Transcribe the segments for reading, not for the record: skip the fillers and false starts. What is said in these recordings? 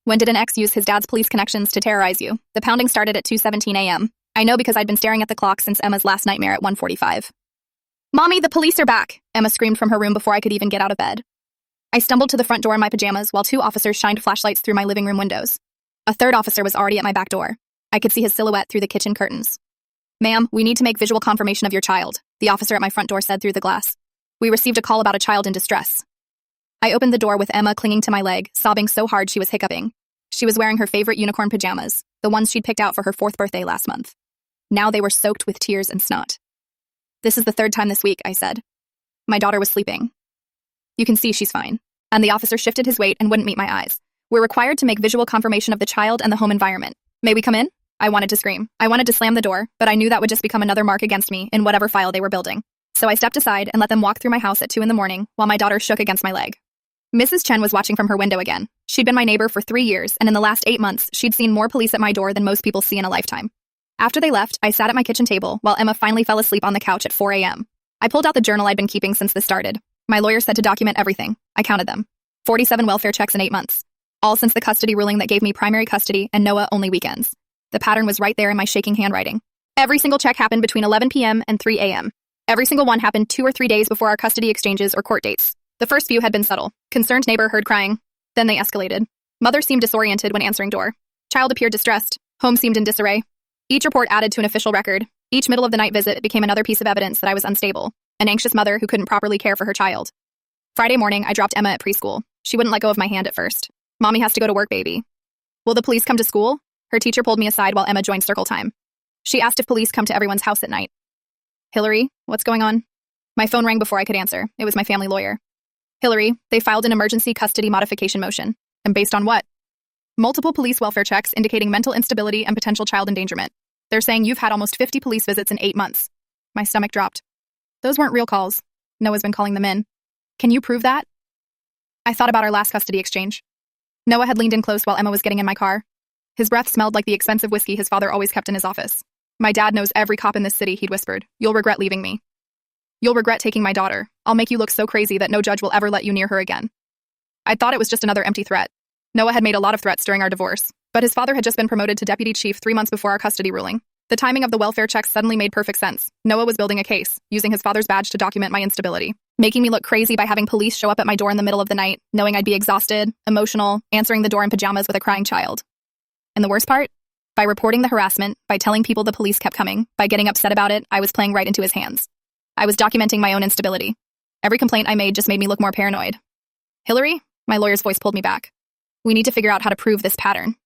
When did an ex use his dad's police connections to terrorize you? The pounding started at 2:17 a.m. I know because I'd been staring at the clock since Emma's last nightmare at 1:45. "Mommy, the police are back!" Emma screamed from her room before I could even get out of bed. I stumbled to the front door in my pajamas while 2 officers shined flashlights through my living room windows. A 3rd officer was already at my back door. I could see his silhouette through the kitchen curtains. "Ma'am, we need to make visual confirmation of your child," the officer at my front door said through the glass. "We received a call about a child in distress." I opened the door with Emma clinging to my leg, sobbing so hard she was hiccuping. She was wearing her favorite unicorn pajamas, the ones she'd picked out for her 4th birthday last month. Now they were soaked with tears and snot. "This is the 3rd time this week," I said. "My daughter was sleeping. You can see she's fine." And the officer shifted his weight and wouldn't meet my eyes. "We're required to make visual confirmation of the child and the home environment. May we come in?" I wanted to scream. I wanted to slam the door, but I knew that would just become another mark against me in whatever file they were building. So I stepped aside and let them walk through my house at 2 a.m. while my daughter shook against my leg. Mrs. Chen was watching from her window again. She'd been my neighbor for 3 years, and in the last 8 months, she'd seen more police at my door than most people see in a lifetime. After they left, I sat at my kitchen table while Emma finally fell asleep on the couch at 4 a.m. I pulled out the journal I'd been keeping since this started. My lawyer said to document everything. I counted them. 47 welfare checks in 8 months. All since the custody ruling that gave me primary custody and Noah only weekends. The pattern was right there in my shaking handwriting. Every single check happened between 11 p.m. and 3 a.m. Every single one happened 2 or 3 days before our custody exchanges or court dates. The first few had been subtle. Concerned neighbor heard crying. Then they escalated. Mother seemed disoriented when answering door. Child appeared distressed. Home seemed in disarray. Each report added to an official record. Each middle-of-the-night visit became another piece of evidence that I was unstable, an anxious mother who couldn't properly care for her child. Friday morning, I dropped Emma at preschool. She wouldn't let go of my hand at first. "Mommy has to go to work, baby." "Will the police come to school?" Her teacher pulled me aside while Emma joined circle time. She asked if police come to everyone's house at night. "Hillary, what's going on?" My phone rang before I could answer. It was my family lawyer. "Hillary, they filed an emergency custody modification motion. And based on what?" "Multiple police welfare checks indicating mental instability and potential child endangerment. They're saying you've had almost 50 police visits in 8 months. My stomach dropped. "Those weren't real calls. Noah's been calling them in. Can you prove that?" I thought about our last custody exchange. Noah had leaned in close while Emma was getting in my car. His breath smelled like the expensive whiskey his father always kept in his office. "My dad knows every cop in this city," he'd whispered. "You'll regret leaving me. You'll regret taking my daughter. I'll make you look so crazy that no judge will ever let you near her again." I thought it was just another empty threat. Noah had made a lot of threats during our divorce, but his father had just been promoted to deputy chief 3 months before our custody ruling. The timing of the welfare checks suddenly made perfect sense. Noah was building a case, using his father's badge to document my instability, making me look crazy by having police show up at my door in the middle of the night, knowing I'd be exhausted, emotional, answering the door in pajamas with a crying child. And the worst part? By reporting the harassment, by telling people the police kept coming, by getting upset about it, I was playing right into his hands. I was documenting my own instability. Every complaint I made just made me look more paranoid. "Hillary?" My lawyer's voice pulled me back. "We need to figure out how to prove this pattern."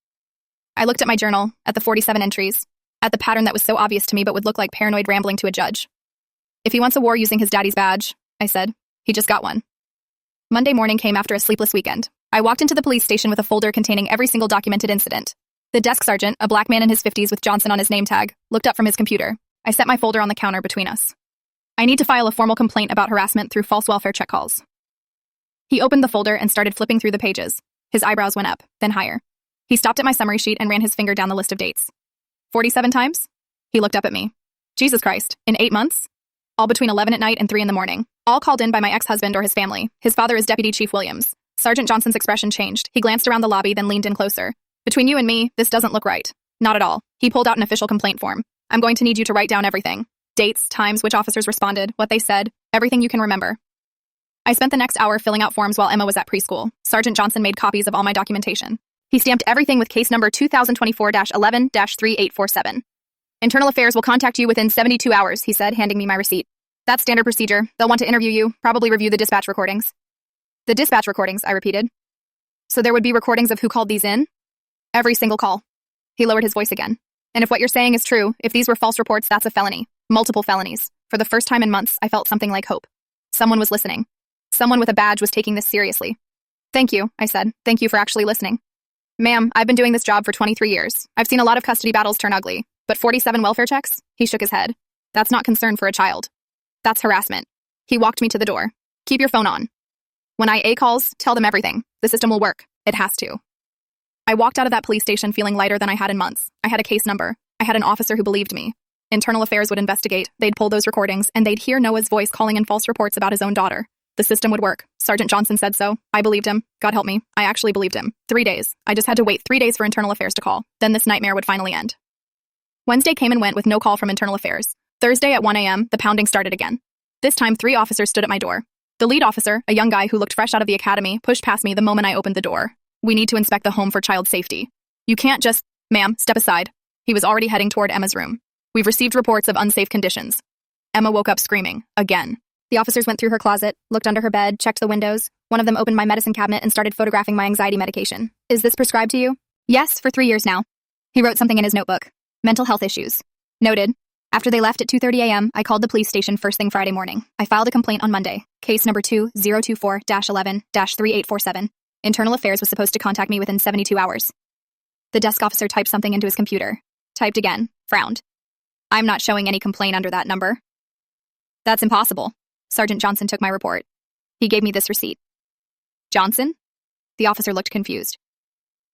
I looked at my journal, at the 47 entries, at the pattern that was so obvious to me but would look like paranoid rambling to a judge. "If he wants a war using his daddy's badge," I said, "he just got one." Monday morning came after a sleepless weekend. I walked into the police station with a folder containing every single documented incident. The desk sergeant, a black man in his 50s with Johnson on his name tag, looked up from his computer. I set my folder on the counter between us. "I need to file a formal complaint about harassment through false welfare check calls." He opened the folder and started flipping through the pages. His eyebrows went up, then higher. He stopped at my summary sheet and ran his finger down the list of dates. 47 times? He looked up at me. "Jesus Christ, in 8 months? All between 11 at night and 3 in the morning. All called in by my ex-husband or his family. His father is Deputy Chief Williams." Sergeant Johnson's expression changed. He glanced around the lobby, then leaned in closer. "Between you and me, this doesn't look right. Not at all." He pulled out an official complaint form. "I'm going to need you to write down everything. Dates, times, which officers responded, what they said, everything you can remember." I spent the next hour filling out forms while Emma was at preschool. Sergeant Johnson made copies of all my documentation. He stamped everything with case number 2024-11-3847. "Internal Affairs will contact you within 72 hours, he said, handing me my receipt. "That's standard procedure. They'll want to interview you, probably review the dispatch recordings." "The dispatch recordings," I repeated. "So there would be recordings of who called these in?" "Every single call." He lowered his voice again. "And if what you're saying is true, if these were false reports, that's a felony. Multiple felonies." For the first time in months, I felt something like hope. Someone was listening. Someone with a badge was taking this seriously. "Thank you," I said. "Thank you for actually listening." "Ma'am, I've been doing this job for 23 years. I've seen a lot of custody battles turn ugly. But 47 welfare checks?" He shook his head. "That's not concern for a child. That's harassment." He walked me to the door. "Keep your phone on. When IA calls, tell them everything. The system will work. It has to." I walked out of that police station feeling lighter than I had in months. I had a case number. I had an officer who believed me. Internal Affairs would investigate. They'd pull those recordings, and they'd hear Noah's voice calling in false reports about his own daughter. The system would work. Sergeant Johnson said so. I believed him. God help me. I actually believed him. 3 days. I just had to wait 3 days for Internal Affairs to call. Then this nightmare would finally end. Wednesday came and went with no call from Internal Affairs. Thursday at 1 a.m., the pounding started again. This time, 3 officers stood at my door. The lead officer, a young guy who looked fresh out of the academy, pushed past me the moment I opened the door. We need to inspect the home for child safety. You can't just, ma'am, step aside. He was already heading toward Emma's room. We've received reports of unsafe conditions. Emma woke up screaming, again. The officers went through her closet, looked under her bed, checked the windows. One of them opened my medicine cabinet and started photographing my anxiety medication. Is this prescribed to you? Yes, for 3 years now. He wrote something in his notebook. Mental health issues. Noted. After they left at 2:30 a.m., I called the police station first thing Friday morning. I filed a complaint on Monday. Case number 2024-11-3847. Internal Affairs was supposed to contact me within 72 hours. The desk officer typed something into his computer. Typed again. Frowned. I'm not showing any complaint under that number. That's impossible. Sergeant Johnson took my report. He gave me this receipt. Johnson? The officer looked confused.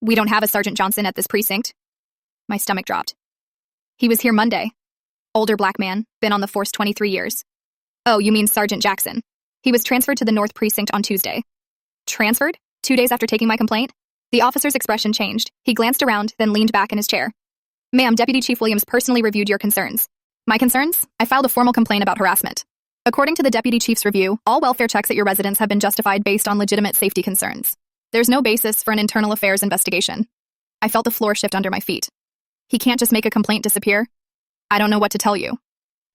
We don't have a Sergeant Johnson at this precinct. My stomach dropped. He was here Monday. Older black man, been on the force 23 years. Oh, you mean Sergeant Jackson. He was transferred to the North Precinct on Tuesday. Transferred? 2 days after taking my complaint? The officer's expression changed. He glanced around, then leaned back in his chair. Ma'am, Deputy Chief Williams personally reviewed your concerns. My concerns? I filed a formal complaint about harassment. According to the Deputy Chief's review, all welfare checks at your residence have been justified based on legitimate safety concerns. There's no basis for an internal affairs investigation. I felt the floor shift under my feet. He can't just make a complaint disappear. I don't know what to tell you.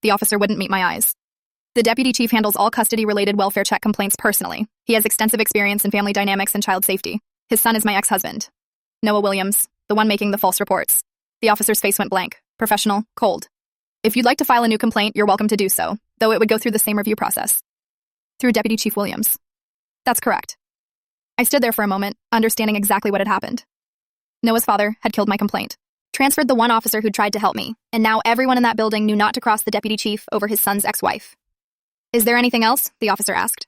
The officer wouldn't meet my eyes. The Deputy Chief handles all custody-related welfare check complaints personally. He has extensive experience in family dynamics and child safety. His son is my ex-husband, Noah Williams, the one making the false reports. The officer's face went blank, professional, cold. If you'd like to file a new complaint, you're welcome to do so, though it would go through the same review process. Through Deputy Chief Williams. That's correct. I stood there for a moment, understanding exactly what had happened. Noah's father had killed my complaint, transferred the one officer who tried to help me, and now everyone in that building knew not to cross the deputy chief over his son's ex-wife. Is there anything else? The officer asked.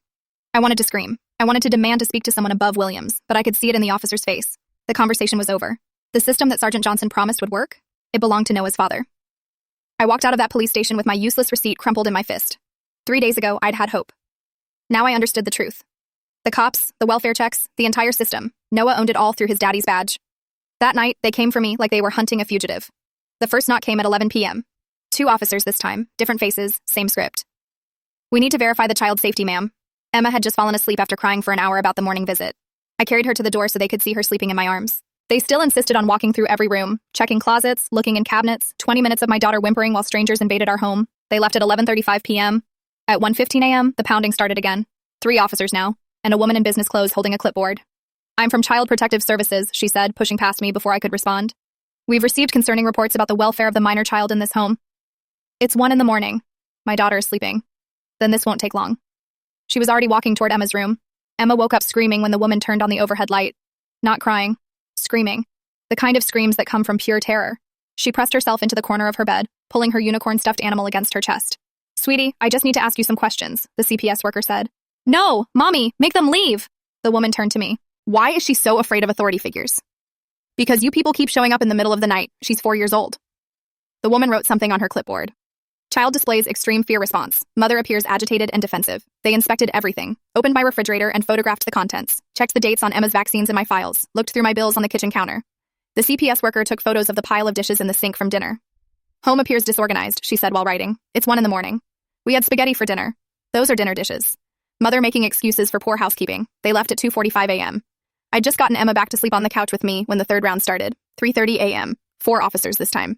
I wanted to scream. I wanted to demand to speak to someone above Williams, but I could see it in the officer's face. The conversation was over. The system that Sergeant Johnson promised would work, it belonged to Noah's father. I walked out of that police station with my useless receipt crumpled in my fist. 3 days ago, I'd had hope. Now I understood the truth. The cops, the welfare checks, the entire system. Noah owned it all through his daddy's badge. That night, they came for me like they were hunting a fugitive. The first knock came at 11 p.m. 2 officers this time, different faces, same script. We need to verify the child safety, ma'am. Emma had just fallen asleep after crying for an hour about the morning visit. I carried her to the door so they could see her sleeping in my arms. They still insisted on walking through every room, checking closets, looking in cabinets, 20 minutes of my daughter whimpering while strangers invaded our home. They left at 11:35 p.m. At 1:15 a.m., the pounding started again. 3 officers now, and a woman in business clothes holding a clipboard. I'm from Child Protective Services, she said, pushing past me before I could respond. We've received concerning reports about the welfare of the minor child in this home. It's 1 a.m. My daughter is sleeping. Then this won't take long. She was already walking toward Emma's room. Emma woke up screaming when the woman turned on the overhead light. Not crying. Screaming. The kind of screams that come from pure terror. She pressed herself into the corner of her bed, pulling her unicorn stuffed animal against her chest. Sweetie, I just need to ask you some questions, the CPS worker said. No, Mommy, make them leave. The woman turned to me. Why is she so afraid of authority figures? Because you people keep showing up in the middle of the night. She's 4 years old. The woman wrote something on her clipboard. Child displays extreme fear response. Mother appears agitated and defensive. They inspected everything, opened my refrigerator and photographed the contents, checked the dates on Emma's vaccines in my files, looked through my bills on the kitchen counter. The CPS worker took photos of the pile of dishes in the sink from dinner. Home appears disorganized, she said while writing. It's 1 a.m. We had spaghetti for dinner. Those are dinner dishes. Mother making excuses for poor housekeeping. They left at 2:45 a.m. I'd just gotten Emma back to sleep on the couch with me when the third round started. 3:30 a.m. 4 officers this time.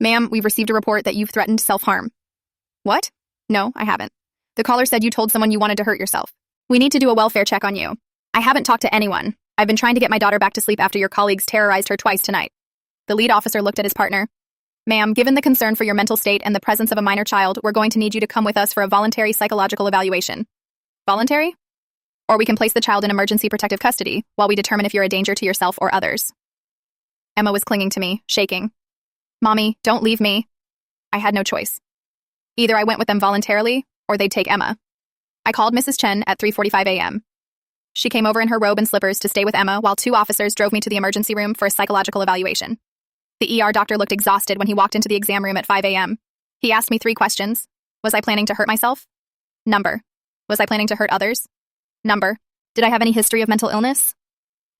Ma'am, we've received a report that you've threatened self-harm. What? No, I haven't. The caller said you told someone you wanted to hurt yourself. We need to do a welfare check on you. I haven't talked to anyone. I've been trying to get my daughter back to sleep after your colleagues terrorized her twice tonight. The lead officer looked at his partner. Ma'am, given the concern for your mental state and the presence of a minor child, we're going to need you to come with us for a voluntary psychological evaluation. Voluntary? Or we can place the child in emergency protective custody while we determine if you're a danger to yourself or others. Emma was clinging to me, shaking. Mommy, don't leave me. I had no choice. Either I went with them voluntarily, or they'd take Emma. I called Mrs. Chen at 3:45 a.m. She came over in her robe and slippers to stay with Emma while 2 officers drove me to the emergency room for a psychological evaluation. The ER doctor looked exhausted when he walked into the exam room at 5 a.m. He asked me 3 questions. Was I planning to hurt myself? Number. Was I planning to hurt others? Number. Did I have any history of mental illness?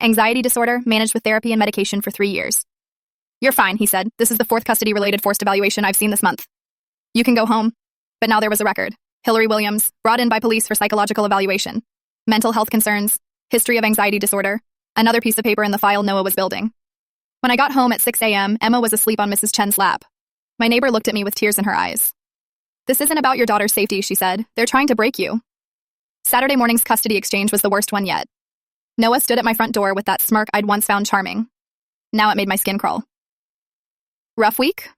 Anxiety disorder, managed with therapy and medication for 3 years. You're fine, he said. This is the 4th custody-related forced evaluation I've seen this month. You can go home. But now there was a record. Hillary Williams, brought in by police for psychological evaluation. Mental health concerns, history of anxiety disorder, another piece of paper in the file Noah was building. When I got home at 6 a.m., Emma was asleep on Mrs. Chen's lap. My neighbor looked at me with tears in her eyes. This isn't about your daughter's safety, she said. They're trying to break you. Saturday morning's custody exchange was the worst one yet. Noah stood at my front door with that smirk I'd once found charming. Now it made my skin crawl. Rough week?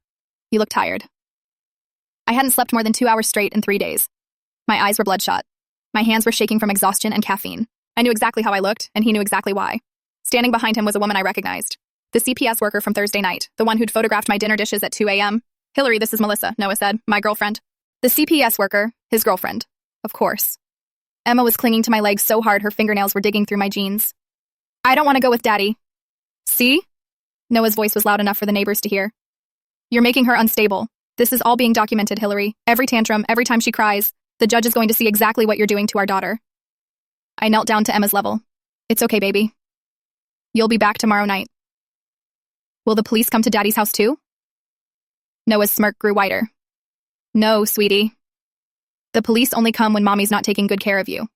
He looked tired. I hadn't slept more than 2 hours straight in 3 days. My eyes were bloodshot. My hands were shaking from exhaustion and caffeine. I knew exactly how I looked, and he knew exactly why. Standing behind him was a woman I recognized. The CPS worker from Thursday night, the one who'd photographed my dinner dishes at 2 a.m. Hillary, this is Melissa, Noah said, my girlfriend. The CPS worker, his girlfriend. Of course. Emma was clinging to my legs so hard her fingernails were digging through my jeans. I don't want to go with Daddy. See? Noah's voice was loud enough for the neighbors to hear. You're making her unstable. This is all being documented, Hillary. Every tantrum, every time she cries, the judge is going to see exactly what you're doing to our daughter. I knelt down to Emma's level. It's okay, baby. You'll be back tomorrow night. Will the police come to Daddy's house too? Noah's smirk grew wider. No, sweetie. The police only come when Mommy's not taking good care of you.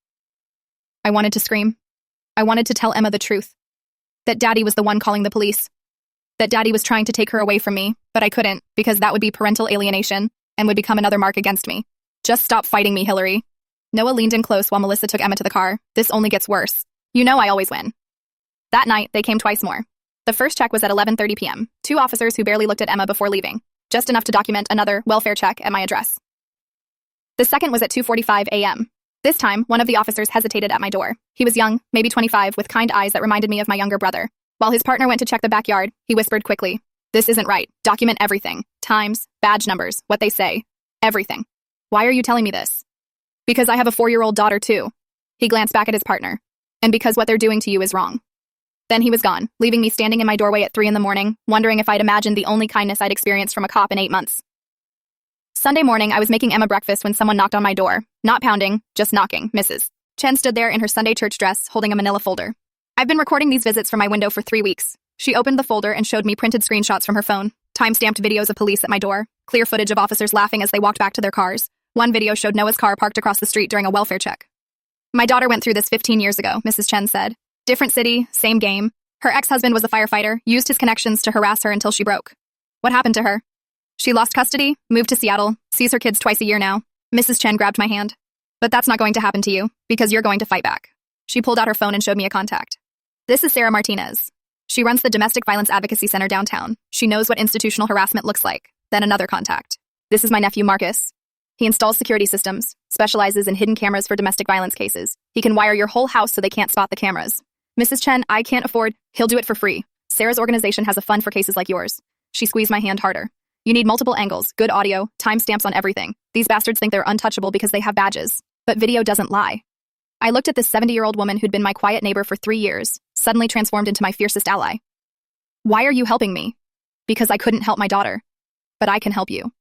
I wanted to scream. I wanted to tell Emma the truth. That Daddy was the one calling the police. That Daddy was trying to take her away from me, but I couldn't, because that would be parental alienation and would become another mark against me. Just stop fighting me, Hillary. Noah leaned in close while Melissa took Emma to the car. This only gets worse. You know I always win. That night, they came twice more. The first check was at 11:30 p.m. 2 officers who barely looked at Emma before leaving, just enough to document another welfare check at my address. The second was at 2:45 a.m. This time, one of the officers hesitated at my door. He was young, maybe 25, with kind eyes that reminded me of my younger brother. While his partner went to check the backyard, he whispered quickly, "This isn't right. Document everything. Times, badge numbers, what they say. Everything. Why are you telling me this?" "Because I have a 4-year-old daughter too." He glanced back at his partner. "And because what they're doing to you is wrong." Then he was gone, leaving me standing in my doorway at 3 in the morning, wondering if I'd imagined the only kindness I'd experienced from a cop in 8 months. Sunday morning, I was making Emma breakfast when someone knocked on my door. Not pounding, just knocking. Mrs. Chen stood there in her Sunday church dress, holding a manila folder. I've been recording these visits from my window for 3 weeks. She opened the folder and showed me printed screenshots from her phone, time-stamped videos of police at my door, clear footage of officers laughing as they walked back to their cars. One video showed Noah's car parked across the street during a welfare check. "My daughter went through this 15 years ago," Mrs. Chen said. "Different city, same game. Her ex-husband was a firefighter, used his connections to harass her until she broke. What happened to her? She lost custody, moved to Seattle, sees her kids twice a year now." Mrs. Chen grabbed my hand. "But that's not going to happen to you, because you're going to fight back." She pulled out her phone and showed me a contact. "This is Sarah Martinez. She runs the Domestic Violence Advocacy Center downtown. She knows what institutional harassment looks like." Then another contact. "This is my nephew, Marcus. He installs security systems, specializes in hidden cameras for domestic violence cases. He can wire your whole house so they can't spot the cameras. Mrs. Chen, I can't afford. He'll do it for free. Sarah's organization has a fund for cases like yours." She squeezed my hand harder. "You need multiple angles, good audio, timestamps on everything. These bastards think they're untouchable because they have badges. But video doesn't lie." I looked at this 70-year-old woman who'd been my quiet neighbor for 3 years, suddenly transformed into my fiercest ally. "Why are you helping me?" "Because I couldn't help my daughter. But I can help you."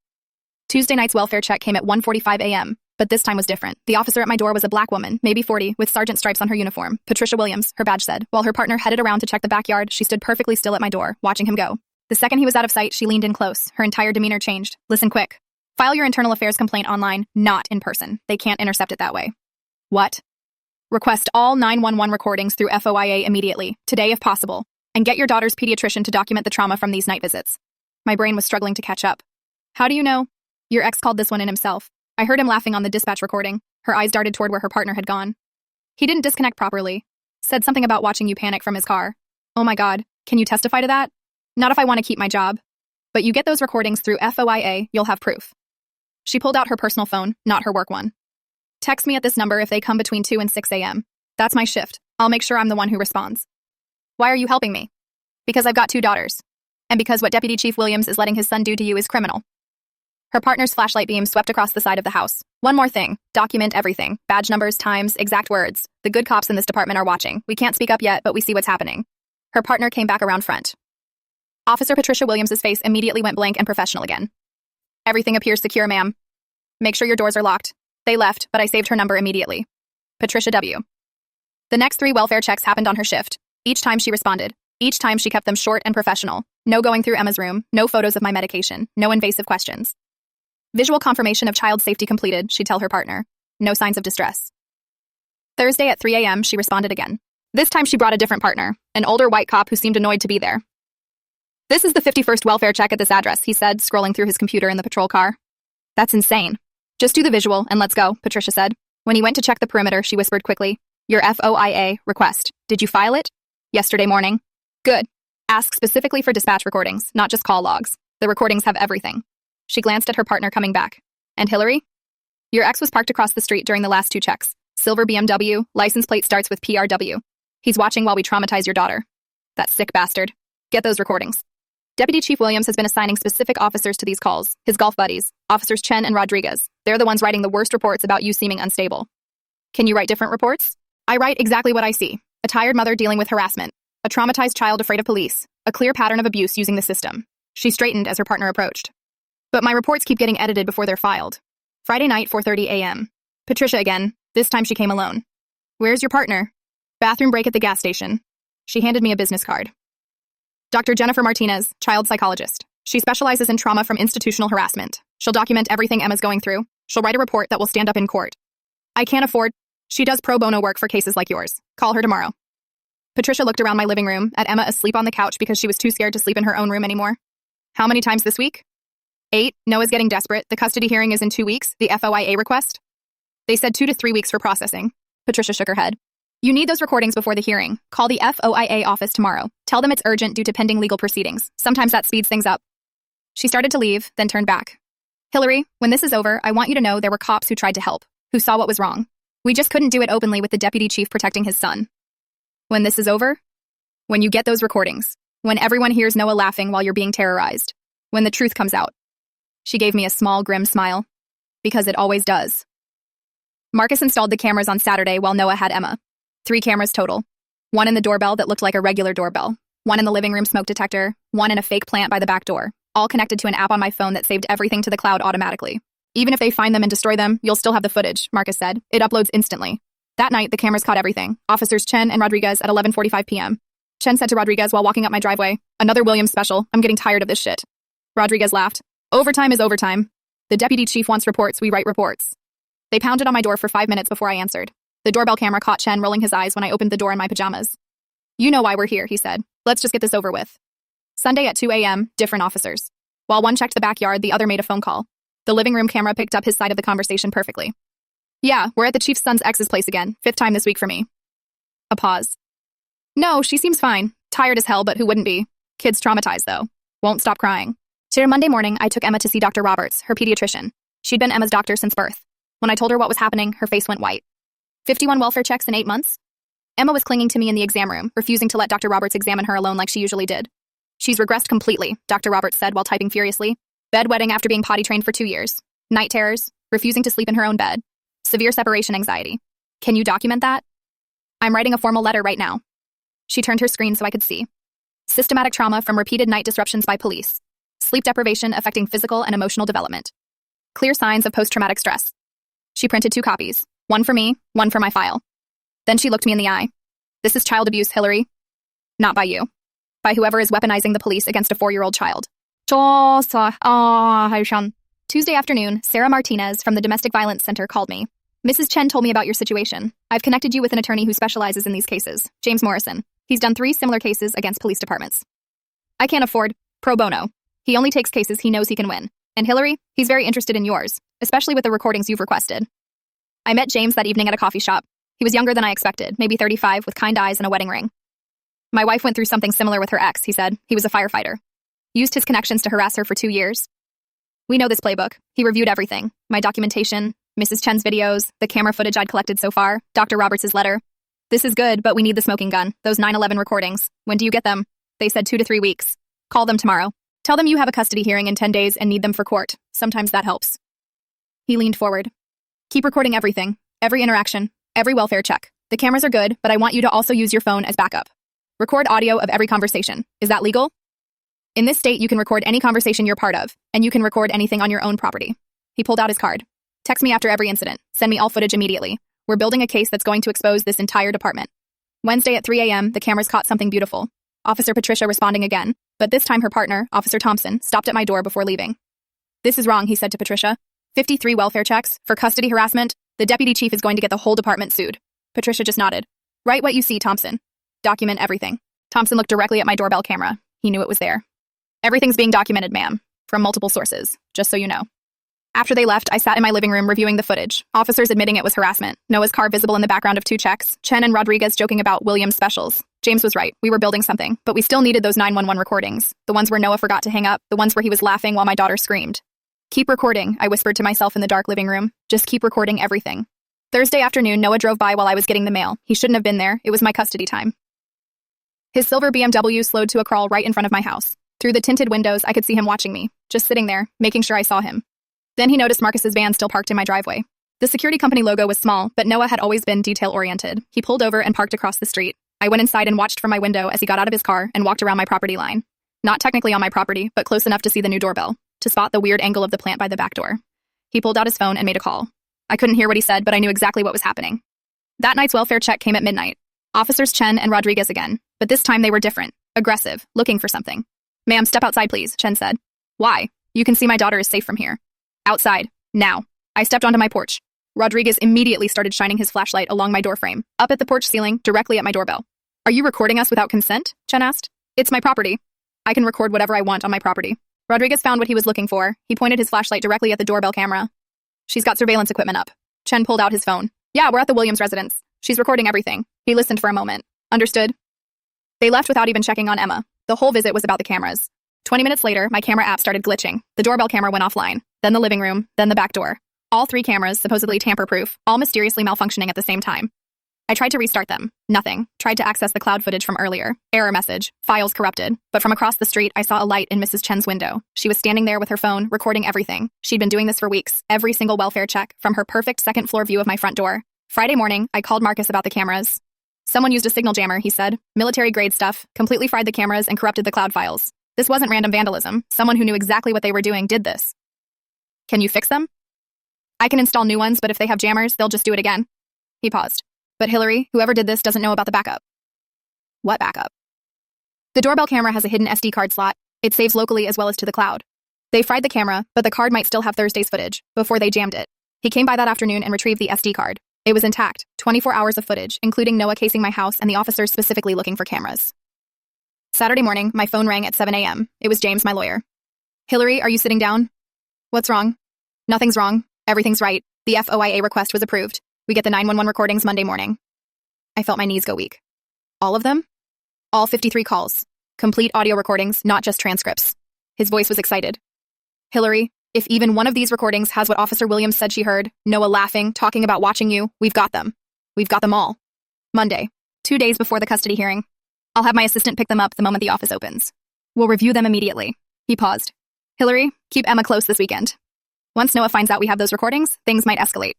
Tuesday night's welfare check came at 1:45 a.m., but this time was different. The officer at my door was a black woman, maybe 40, with sergeant stripes on her uniform. Patricia Williams, her badge said. While her partner headed around to check the backyard, she stood perfectly still at my door, watching him go. The second he was out of sight, she leaned in close. Her entire demeanor changed. "Listen quick. File your internal affairs complaint online, not in person. They can't intercept it that way." "What?" "Request all 911 recordings through FOIA immediately, today if possible, and get your daughter's pediatrician to document the trauma from these night visits." My brain was struggling to catch up. "How do you know?" "Your ex called this one in himself. I heard him laughing on the dispatch recording." Her eyes darted toward where her partner had gone. "He didn't disconnect properly. Said something about watching you panic from his car." "Oh my God, can you testify to that?" "Not if I want to keep my job. But you get those recordings through FOIA, you'll have proof." She pulled out her personal phone, not her work one. "Text me at this number if they come between 2 and 6 a.m. That's my shift. I'll make sure I'm the one who responds." "Why are you helping me?" "Because I've got 2 daughters. And because what Deputy Chief Williams is letting his son do to you is criminal." Her partner's flashlight beam swept across the side of the house. "One more thing. Document everything. Badge numbers, times, exact words. The good cops in this department are watching. We can't speak up yet, but we see what's happening." Her partner came back around front. Officer Patricia Williams' face immediately went blank and professional again. "Everything appears secure, ma'am. Make sure your doors are locked." They left, but I saved her number immediately. Patricia W. The next 3 welfare checks happened on her shift. Each time she responded. Each time she kept them short and professional. No going through Emma's room, no photos of my medication, no invasive questions. Visual confirmation of child safety completed, she'd tell her partner. No signs of distress. Thursday at 3 a.m., she responded again. This time she brought a different partner, an older white cop who seemed annoyed to be there. This is the 51st welfare check at this address, he said, scrolling through his computer in the patrol car. That's insane. Just do the visual and let's go, Patricia said. When he went to check the perimeter, she whispered quickly. Your FOIA request. Did you file it? Yesterday morning. Good. Ask specifically for dispatch recordings, not just call logs. The recordings have everything. She glanced at her partner coming back. And Hillary? Your ex was parked across the street during the last 2 checks. Silver BMW, license plate starts with PRW. He's watching while we traumatize your daughter. That sick bastard. Get those recordings. Deputy Chief Williams has been assigning specific officers to these calls, his golf buddies, Officers Chen and Rodriguez. They're the ones writing the worst reports about you seeming unstable. Can you write different reports? I write exactly what I see. A tired mother dealing with harassment. A traumatized child afraid of police. A clear pattern of abuse using the system. She straightened as her partner approached. But my reports keep getting edited before they're filed. Friday night, 4:30 a.m. Patricia again. This time she came alone. Where's your partner? Bathroom break at the gas station. She handed me a business card. Dr. Jennifer Martinez, child psychologist. She specializes in trauma from institutional harassment. She'll document everything Emma's going through. She'll write a report that will stand up in court. I can't afford. She does pro bono work for cases like yours. Call her tomorrow. Patricia looked around my living room at Emma asleep on the couch because she was too scared to sleep in her own room anymore. How many times this week? 8. Noah's getting desperate. The custody hearing is in 2 weeks. The FOIA request? They said 2 to 3 weeks for processing. Patricia shook her head. You need those recordings before the hearing. Call the FOIA office tomorrow. Tell them it's urgent due to pending legal proceedings. Sometimes that speeds things up. She started to leave, then turned back. Hillary, when this is over, I want you to know there were cops who tried to help, who saw what was wrong. We just couldn't do it openly with the deputy chief protecting his son. When this is over? When you get those recordings. When everyone hears Noah laughing while you're being terrorized. When the truth comes out. She gave me a small, grim smile. Because it always does. Marcus installed the cameras on Saturday while Noah had Emma. 3 cameras total. 1 in the doorbell that looked like a regular doorbell. 1 in the living room smoke detector. 1 in a fake plant by the back door. All connected to an app on my phone that saved everything to the cloud automatically. Even if they find them and destroy them, you'll still have the footage, Marcus said. It uploads instantly. That night, the cameras caught everything. Officers Chen and Rodriguez at 11:45 p.m. Chen said to Rodriguez while walking up my driveway, another Williams special. I'm getting tired of this shit. Rodriguez laughed. Overtime is overtime. The deputy chief wants reports, we write reports. They pounded on my door for 5 minutes before I answered. The doorbell camera caught Chen rolling his eyes when I opened the door in my pajamas. You know why we're here, he said. Let's just get this over with. Sunday at 2 a.m., different officers. While one checked the backyard, the other made a phone call. The living room camera picked up his side of the conversation perfectly. Yeah, we're at the chief's son's ex's place again. 5th time this week for me. A pause. No, she seems fine. Tired as hell, but who wouldn't be? Kid's traumatized, though. Won't stop crying. Monday morning, I took Emma to see Dr. Roberts, her pediatrician. She'd been Emma's doctor since birth. When I told her what was happening, her face went white. 51 welfare checks in 8 months? Emma was clinging to me in the exam room, refusing to let Dr. Roberts examine her alone like she usually did. She's regressed completely, Dr. Roberts said while typing furiously. Bedwetting after being potty trained for 2 years. Night terrors. Refusing to sleep in her own bed. Severe separation anxiety. Can you document that? I'm writing a formal letter right now. She turned her screen so I could see. Systematic trauma from repeated night disruptions by police. Sleep deprivation affecting physical and emotional development. Clear signs of post-traumatic stress. She printed 2 copies. 1 for me, 1 for my file. Then she looked me in the eye. This is child abuse, Hillary. Not by you. By whoever is weaponizing the police against a 4-year-old child. Tuesday afternoon, Sarah Martinez from the Domestic Violence Center called me. Mrs. Chen told me about your situation. I've connected you with an attorney who specializes in these cases, James Morrison. He's done 3 similar cases against police departments. I can't afford pro bono. He only takes cases he knows he can win. And Hillary, he's very interested in yours, especially with the recordings you've requested. I met James that evening at a coffee shop. He was younger than I expected, maybe 35, with kind eyes and a wedding ring. My wife went through something similar with her ex, he said. He was a firefighter. Used his connections to harass her for 2 years. We know this playbook. He reviewed everything. My documentation, Mrs. Chen's videos, the camera footage I'd collected so far, Dr. Roberts' letter. This is good, but we need the smoking gun, those 9/11 recordings. When do you get them? They said 2 to 3 weeks. Call them tomorrow. Tell them you have a custody hearing in 10 days and need them for court. Sometimes that helps. He leaned forward. Keep recording everything, every interaction, every welfare check. The cameras are good, but I want you to also use your phone as backup. Record audio of every conversation. Is that legal? In this state, you can record any conversation you're part of, and you can record anything on your own property. He pulled out his card. Text me after every incident. Send me all footage immediately. We're building a case that's going to expose this entire department. Wednesday at 3 a.m., the cameras caught something beautiful. Officer Patricia responding again, but this time her partner, Officer Thompson, stopped at my door before leaving. "This is wrong," he said to Patricia. 53 welfare checks for custody harassment. The deputy chief is going to get the whole department sued. Patricia just nodded. "Write what you see, Thompson. Document everything." Thompson looked directly at my doorbell camera. He knew it was there. "Everything's being documented, ma'am, from multiple sources, just so you know." After they left, I sat in my living room reviewing the footage, officers admitting it was harassment, Noah's car visible in the background of 2 checks, Chen and Rodriguez joking about Williams' specials. James was right, we were building something, but we still needed those 911 recordings, the ones where Noah forgot to hang up, the ones where he was laughing while my daughter screamed. "Keep recording," I whispered to myself in the dark living room. "Just keep recording everything." Thursday afternoon, Noah drove by while I was getting the mail. He shouldn't have been there, it was my custody time. His silver BMW slowed to a crawl right in front of my house. Through the tinted windows, I could see him watching me, just sitting there, making sure I saw him. Then he noticed Marcus's van still parked in my driveway. The security company logo was small, but Noah had always been detail-oriented. He pulled over and parked across the street. I went inside and watched from my window as he got out of his car and walked around my property line. Not technically on my property, but close enough to see the new doorbell, to spot the weird angle of the plant by the back door. He pulled out his phone and made a call. I couldn't hear what he said, but I knew exactly what was happening. That night's welfare check came at midnight. Officers Chen and Rodriguez again, but this time they were different, aggressive, looking for something. "Ma'am, step outside, please," Chen said. "Why? You can see my daughter is safe from here." "Outside. Now." I stepped onto my porch. Rodriguez immediately started shining his flashlight along my doorframe, up at the porch ceiling, directly at my doorbell. "Are you recording us without consent?" Chen asked. "It's my property. I can record whatever I want on my property." Rodriguez found what he was looking for. He pointed his flashlight directly at the doorbell camera. "She's got surveillance equipment up." Chen pulled out his phone. "Yeah, we're at the Williams residence. She's recording everything." He listened for a moment. "Understood." They left without even checking on Emma. The whole visit was about the cameras. 20 minutes later, my camera app started glitching. The doorbell camera went offline. Then the living room, then the back door. All 3 cameras, supposedly tamper-proof, all mysteriously malfunctioning at the same time. I tried to restart them. Nothing. Tried to access the cloud footage from earlier. Error message. Files corrupted. But from across the street, I saw a light in Mrs. Chen's window. She was standing there with her phone, recording everything. She'd been doing this for weeks. Every single welfare check, from her perfect second-floor view of my front door. Friday morning, I called Marcus about the cameras. "Someone used a signal jammer," he said. "Military-grade stuff. Completely fried the cameras and corrupted the cloud files. This wasn't random vandalism. Someone who knew exactly what they were doing did this." "Can you fix them?" "I can install new ones, but if they have jammers, they'll just do it again." He paused. "But Hillary, whoever did this doesn't know about the backup." "What backup?" "The doorbell camera has a hidden SD card slot. It saves locally as well as to the cloud. They fried the camera, but the card might still have Thursday's footage, before they jammed it. He came by that afternoon and retrieved the SD card. It was intact, 24 hours of footage, including Noah casing my house and the officers specifically looking for cameras. Saturday morning, my phone rang at 7 a.m. It was James, my lawyer. "Hillary, are you sitting down?" "What's wrong?" "Nothing's wrong. Everything's right. The FOIA request was approved. We get the 911 recordings Monday morning." I felt my knees go weak. "All of them?" "All 53 calls. Complete audio recordings, not just transcripts." His voice was excited. "Hillary, if even one of these recordings has what Officer Williams said she heard, Noah laughing, talking about watching you, we've got them. We've got them all. Monday, 2 days before the custody hearing. I'll have my assistant pick them up the moment the office opens. We'll review them immediately." He paused. "Hillary, keep Emma close this weekend. Once Noah finds out we have those recordings, things might escalate."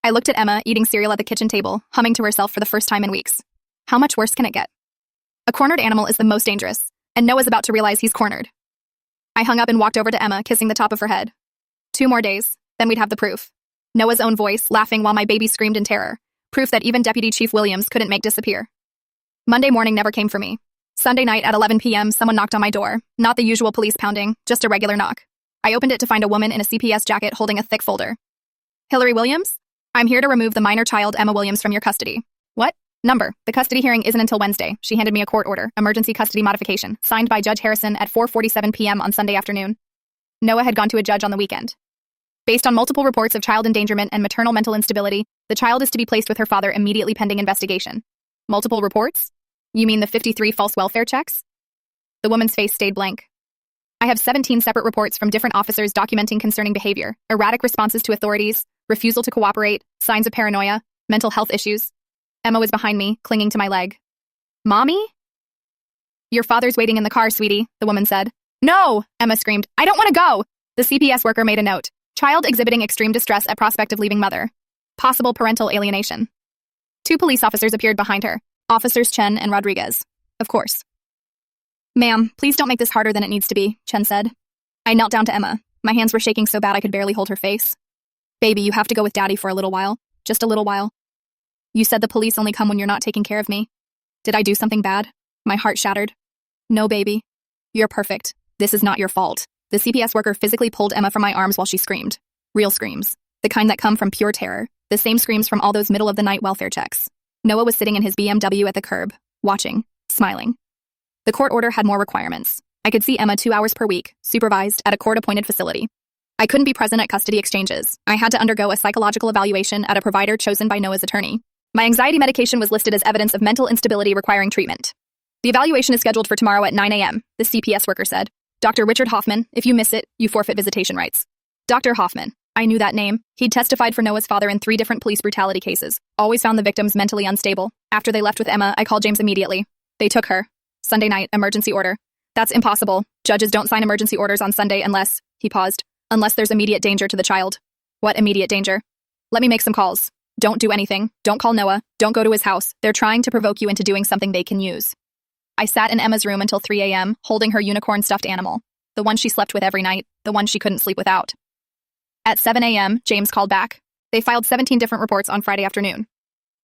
I looked at Emma, eating cereal at the kitchen table, humming to herself for the first time in weeks. How much worse can it get? A cornered animal is the most dangerous, and Noah's about to realize he's cornered. I hung up and walked over to Emma, kissing the top of her head. 2 more days, then we'd have the proof. Noah's own voice, laughing while my baby screamed in terror. Proof that even Deputy Chief Williams couldn't make disappear. Monday morning never came for me. Sunday night at 11 p.m., someone knocked on my door. Not the usual police pounding, just a regular knock. I opened it to find a woman in a CPS jacket holding a thick folder. "Hillary Williams? I'm here to remove the minor child Emma Williams from your custody." "What?" "Number. The custody hearing isn't until Wednesday." She handed me a court order, emergency custody modification, signed by Judge Harrison at 4:47 p.m. on Sunday afternoon. Noah had gone to a judge on the weekend. Based on multiple reports of child endangerment and maternal mental instability, the child is to be placed with her father immediately pending investigation. Multiple reports? You mean the 53 false welfare checks? The woman's face stayed blank. I have 17 separate reports from different officers documenting concerning behavior, erratic responses to authorities, refusal to cooperate, signs of paranoia, mental health issues. Emma was behind me, clinging to my leg. "Mommy?" "Your father's waiting in the car, sweetie," the woman said. "No!" Emma screamed. "I don't want to go!" The CPS worker made a note. Child exhibiting extreme distress at prospect of leaving mother. Possible parental alienation. 2 police officers appeared behind her. Officers Chen and Rodriguez. Of course. "Ma'am, please don't make this harder than it needs to be," Chen said. I knelt down to Emma. My hands were shaking so bad I could barely hold her face. "Baby, you have to go with Daddy for a little while. Just a little while. You said the police only come when you're not taking care of me. Did I do something bad? My heart shattered. No, baby. You're perfect. This is not your fault. The CPS worker physically pulled Emma from my arms while she screamed. Real screams. The kind that come from pure terror. The same screams from all those middle-of-the-night welfare checks. Noah was sitting in his BMW at the curb, watching, smiling. The court order had more requirements. I could see Emma 2 hours per week, supervised, at a court-appointed facility. I couldn't be present at custody exchanges. I had to undergo a psychological evaluation at a provider chosen by Noah's attorney. My anxiety medication was listed as evidence of mental instability requiring treatment. The evaluation is scheduled for tomorrow at 9 a.m., the CPS worker said. Dr. Richard Hoffman, if you miss it, you forfeit visitation rights. Dr. Hoffman. I knew that name. He'd testified for Noah's father in 3 different police brutality cases. Always found the victims mentally unstable. After they left with Emma, I called James immediately. They took her. Sunday night, emergency order. That's impossible. Judges don't sign emergency orders on Sunday unless, he paused, unless there's immediate danger to the child. What immediate danger? Let me make some calls. Don't do anything. Don't call Noah. Don't go to his house. They're trying to provoke you into doing something they can use. I sat in Emma's room until 3 a.m., holding her unicorn stuffed animal. The one she slept with every night, the one she couldn't sleep without. At 7 a.m., James called back. They filed 17 different reports on Friday afternoon.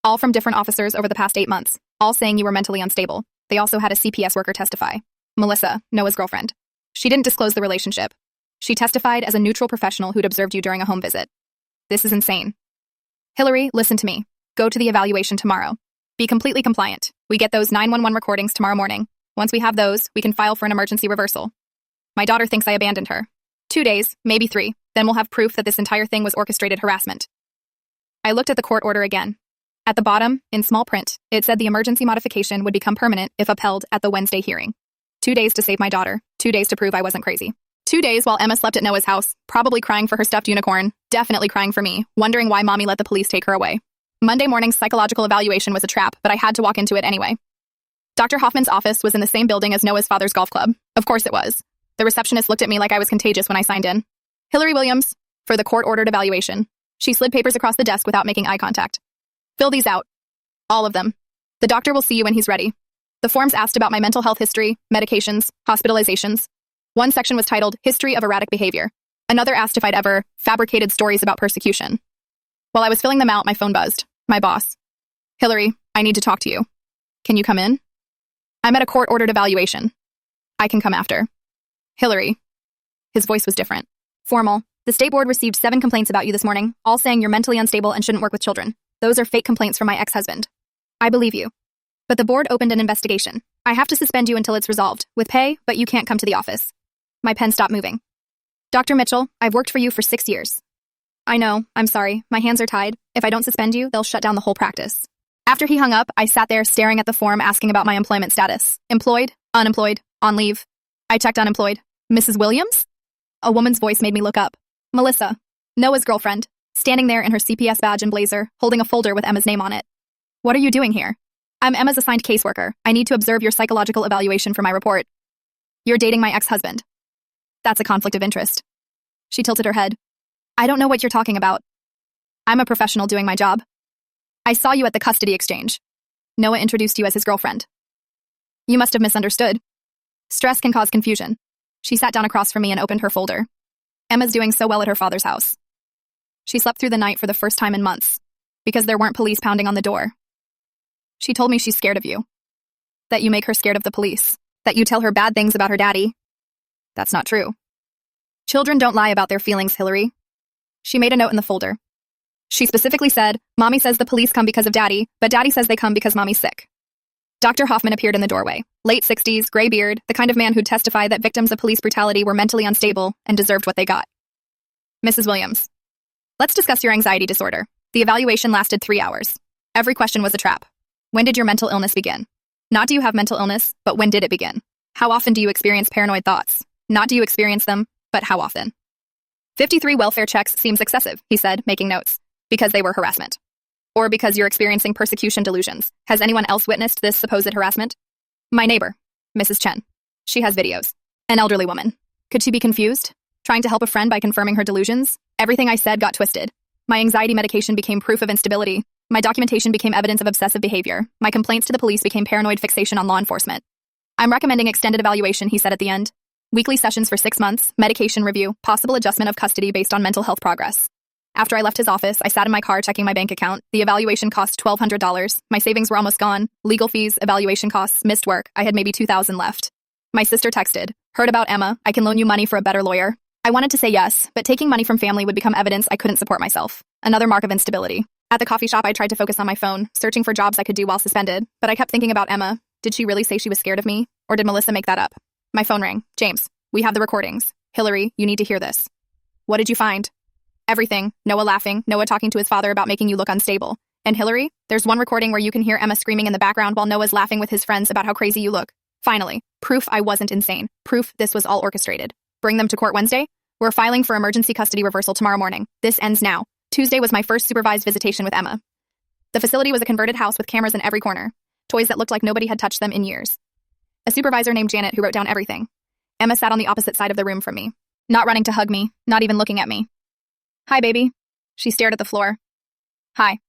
All from different officers over the past 8 months, all saying you were mentally unstable. They also had a CPS worker testify. Melissa, Noah's girlfriend. She didn't disclose the relationship. She testified as a neutral professional who'd observed you during a home visit. This is insane. Hillary, listen to me. Go to the evaluation tomorrow. Be completely compliant. We get those 911 recordings tomorrow morning. Once we have those, we can file for an emergency reversal. My daughter thinks I abandoned her. 2 days, maybe 3, then we'll have proof that this entire thing was orchestrated harassment. I looked at the court order again. At the bottom, in small print, it said the emergency modification would become permanent if upheld at the Wednesday hearing. 2 days to save my daughter, 2 days to prove I wasn't crazy. 2 days while Emma slept at Noah's house, probably crying for her stuffed unicorn, definitely crying for me, wondering why mommy let the police take her away. Monday morning's psychological evaluation was a trap, but I had to walk into it anyway. Dr. Hoffman's office was in the same building as Noah's father's golf club. Of course it was. The receptionist looked at me like I was contagious when I signed in. Hillary Williams, for the court-ordered evaluation. She slid papers across the desk without making eye contact. Fill these out. All of them. The doctor will see you when he's ready. The forms asked about my mental health history, medications, hospitalizations. One section was titled, History of Erratic Behavior. Another asked if I'd ever fabricated stories about persecution. While I was filling them out, my phone buzzed. My boss. Hillary, I need to talk to you. Can you come in? I'm at a court-ordered evaluation. I can come after. Hillary. His voice was different. Formal. The state board received 7 complaints about you this morning, all saying you're mentally unstable and shouldn't work with children. Those are fake complaints from my ex-husband. I believe you. But the board opened an investigation. I have to suspend you until it's resolved, with pay, but you can't come to the office. My pen stopped moving. Dr. Mitchell, I've worked for you for 6 years. I know, I'm sorry, my hands are tied. If I don't suspend you, they'll shut down the whole practice. After he hung up, I sat there staring at the form asking about my employment status. Employed, unemployed, on leave. I checked unemployed. Mrs. Williams? A woman's voice made me look up. Melissa, Noah's girlfriend, standing there in her CPS badge and blazer, holding a folder with Emma's name on it. What are you doing here? I'm Emma's assigned caseworker. I need to observe your psychological evaluation for my report. You're dating my ex-husband. That's a conflict of interest. She tilted her head. I don't know what you're talking about. I'm a professional doing my job. I saw you at the custody exchange. Noah introduced you as his girlfriend. You must have misunderstood. Stress can cause confusion. She sat down across from me and opened her folder. Emma's doing so well at her father's house. She slept through the night for the first time in months, because there weren't police pounding on the door. She told me she's scared of you. That you make her scared of the police. That you tell her bad things about her daddy. That's not true. Children don't lie about their feelings, Hillary. She made a note in the folder. She specifically said, Mommy says the police come because of Daddy, but Daddy says they come because Mommy's sick. Dr. Hoffman appeared in the doorway. Late 60s, gray beard, the kind of man who'd testify that victims of police brutality were mentally unstable and deserved what they got. Mrs. Williams. Let's discuss your anxiety disorder. The evaluation lasted 3 hours. Every question was a trap. When did your mental illness begin? Not do you have mental illness, but when did it begin? How often do you experience paranoid thoughts? Not do you experience them, but how often? 53 welfare checks seems excessive, he said, making notes. Because they were harassment. Or because you're experiencing persecution delusions. Has anyone else witnessed this supposed harassment? My neighbor, Mrs. Chen. She has videos. An elderly woman. Could she be confused? Trying to help a friend by confirming her delusions? Everything I said got twisted. My anxiety medication became proof of instability. My documentation became evidence of obsessive behavior. My complaints to the police became paranoid fixation on law enforcement. I'm recommending extended evaluation, he said at the end. Weekly sessions for 6 months, medication review, possible adjustment of custody based on mental health progress. After I left his office, I sat in my car checking my bank account. The evaluation cost $1,200. My savings were almost gone. Legal fees, evaluation costs, missed work. I had maybe $2,000 left. My sister texted, "Heard about Emma. I can loan you money for a better lawyer." I wanted to say yes, but taking money from family would become evidence I couldn't support myself. Another mark of instability. At the coffee shop, I tried to focus on my phone, searching for jobs I could do while suspended, but I kept thinking about Emma. Did she really say she was scared of me? Or did Melissa make that up? My phone rang. "James, we have the recordings. Hillary, you need to hear this." "What did you find?" "Everything. Noah laughing, Noah talking to his father about making you look unstable. And Hillary, there's one recording where you can hear Emma screaming in the background while Noah's laughing with his friends about how crazy you look. Finally, proof I wasn't insane. Proof this was all orchestrated. Bring them to court Wednesday? We're filing for emergency custody reversal tomorrow morning. This ends now." Tuesday was my first supervised visitation with Emma. The facility was a converted house with cameras in every corner, toys that looked like nobody had touched them in years. A supervisor named Janet who wrote down everything. Emma sat on the opposite side of the room from me, not running to hug me, not even looking at me. "Hi, baby." She stared at the floor. "Hi.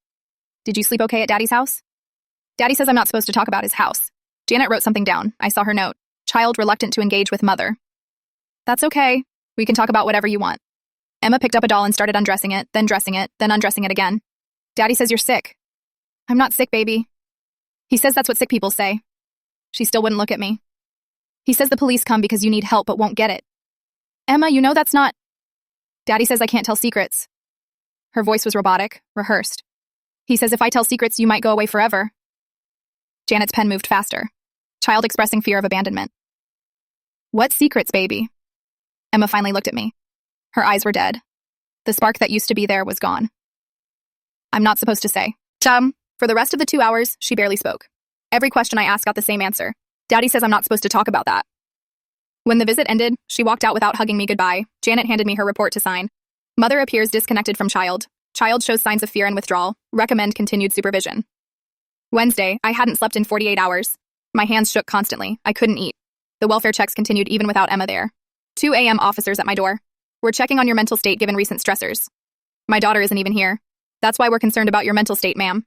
Did you sleep okay at Daddy's house?" "Daddy says I'm not supposed to talk about his house." Janet wrote something down. I saw her note. "Child reluctant to engage with mother." "That's okay. We can talk about whatever you want." Emma picked up a doll and started undressing it, then dressing it, then undressing it again. "Daddy says you're sick." "I'm not sick, baby." "He says that's what sick people say." She still wouldn't look at me. "He says the police come because you need help but won't get it." "Emma, you know that's not—" "Daddy says I can't tell secrets." Her voice was robotic, rehearsed. "He says if I tell secrets, you might go away forever." Janet's pen moved faster. Child expressing fear of abandonment. "What secrets, baby?" Emma finally looked at me. Her eyes were dead. The spark that used to be there was gone. "I'm not supposed to say." For the rest of the 2 hours, she barely spoke. Every question I asked got the same answer. "Daddy says I'm not supposed to talk about that." When the visit ended, she walked out without hugging me goodbye. Janet handed me her report to sign. Mother appears disconnected from child. Child shows signs of fear and withdrawal. Recommend continued supervision. Wednesday, I hadn't slept in 48 hours. My hands shook constantly. I couldn't eat. The welfare checks continued even without Emma there. 2 a.m. officers at my door. "We're checking on your mental state given recent stressors." "My daughter isn't even here." "That's why we're concerned about your mental state, ma'am."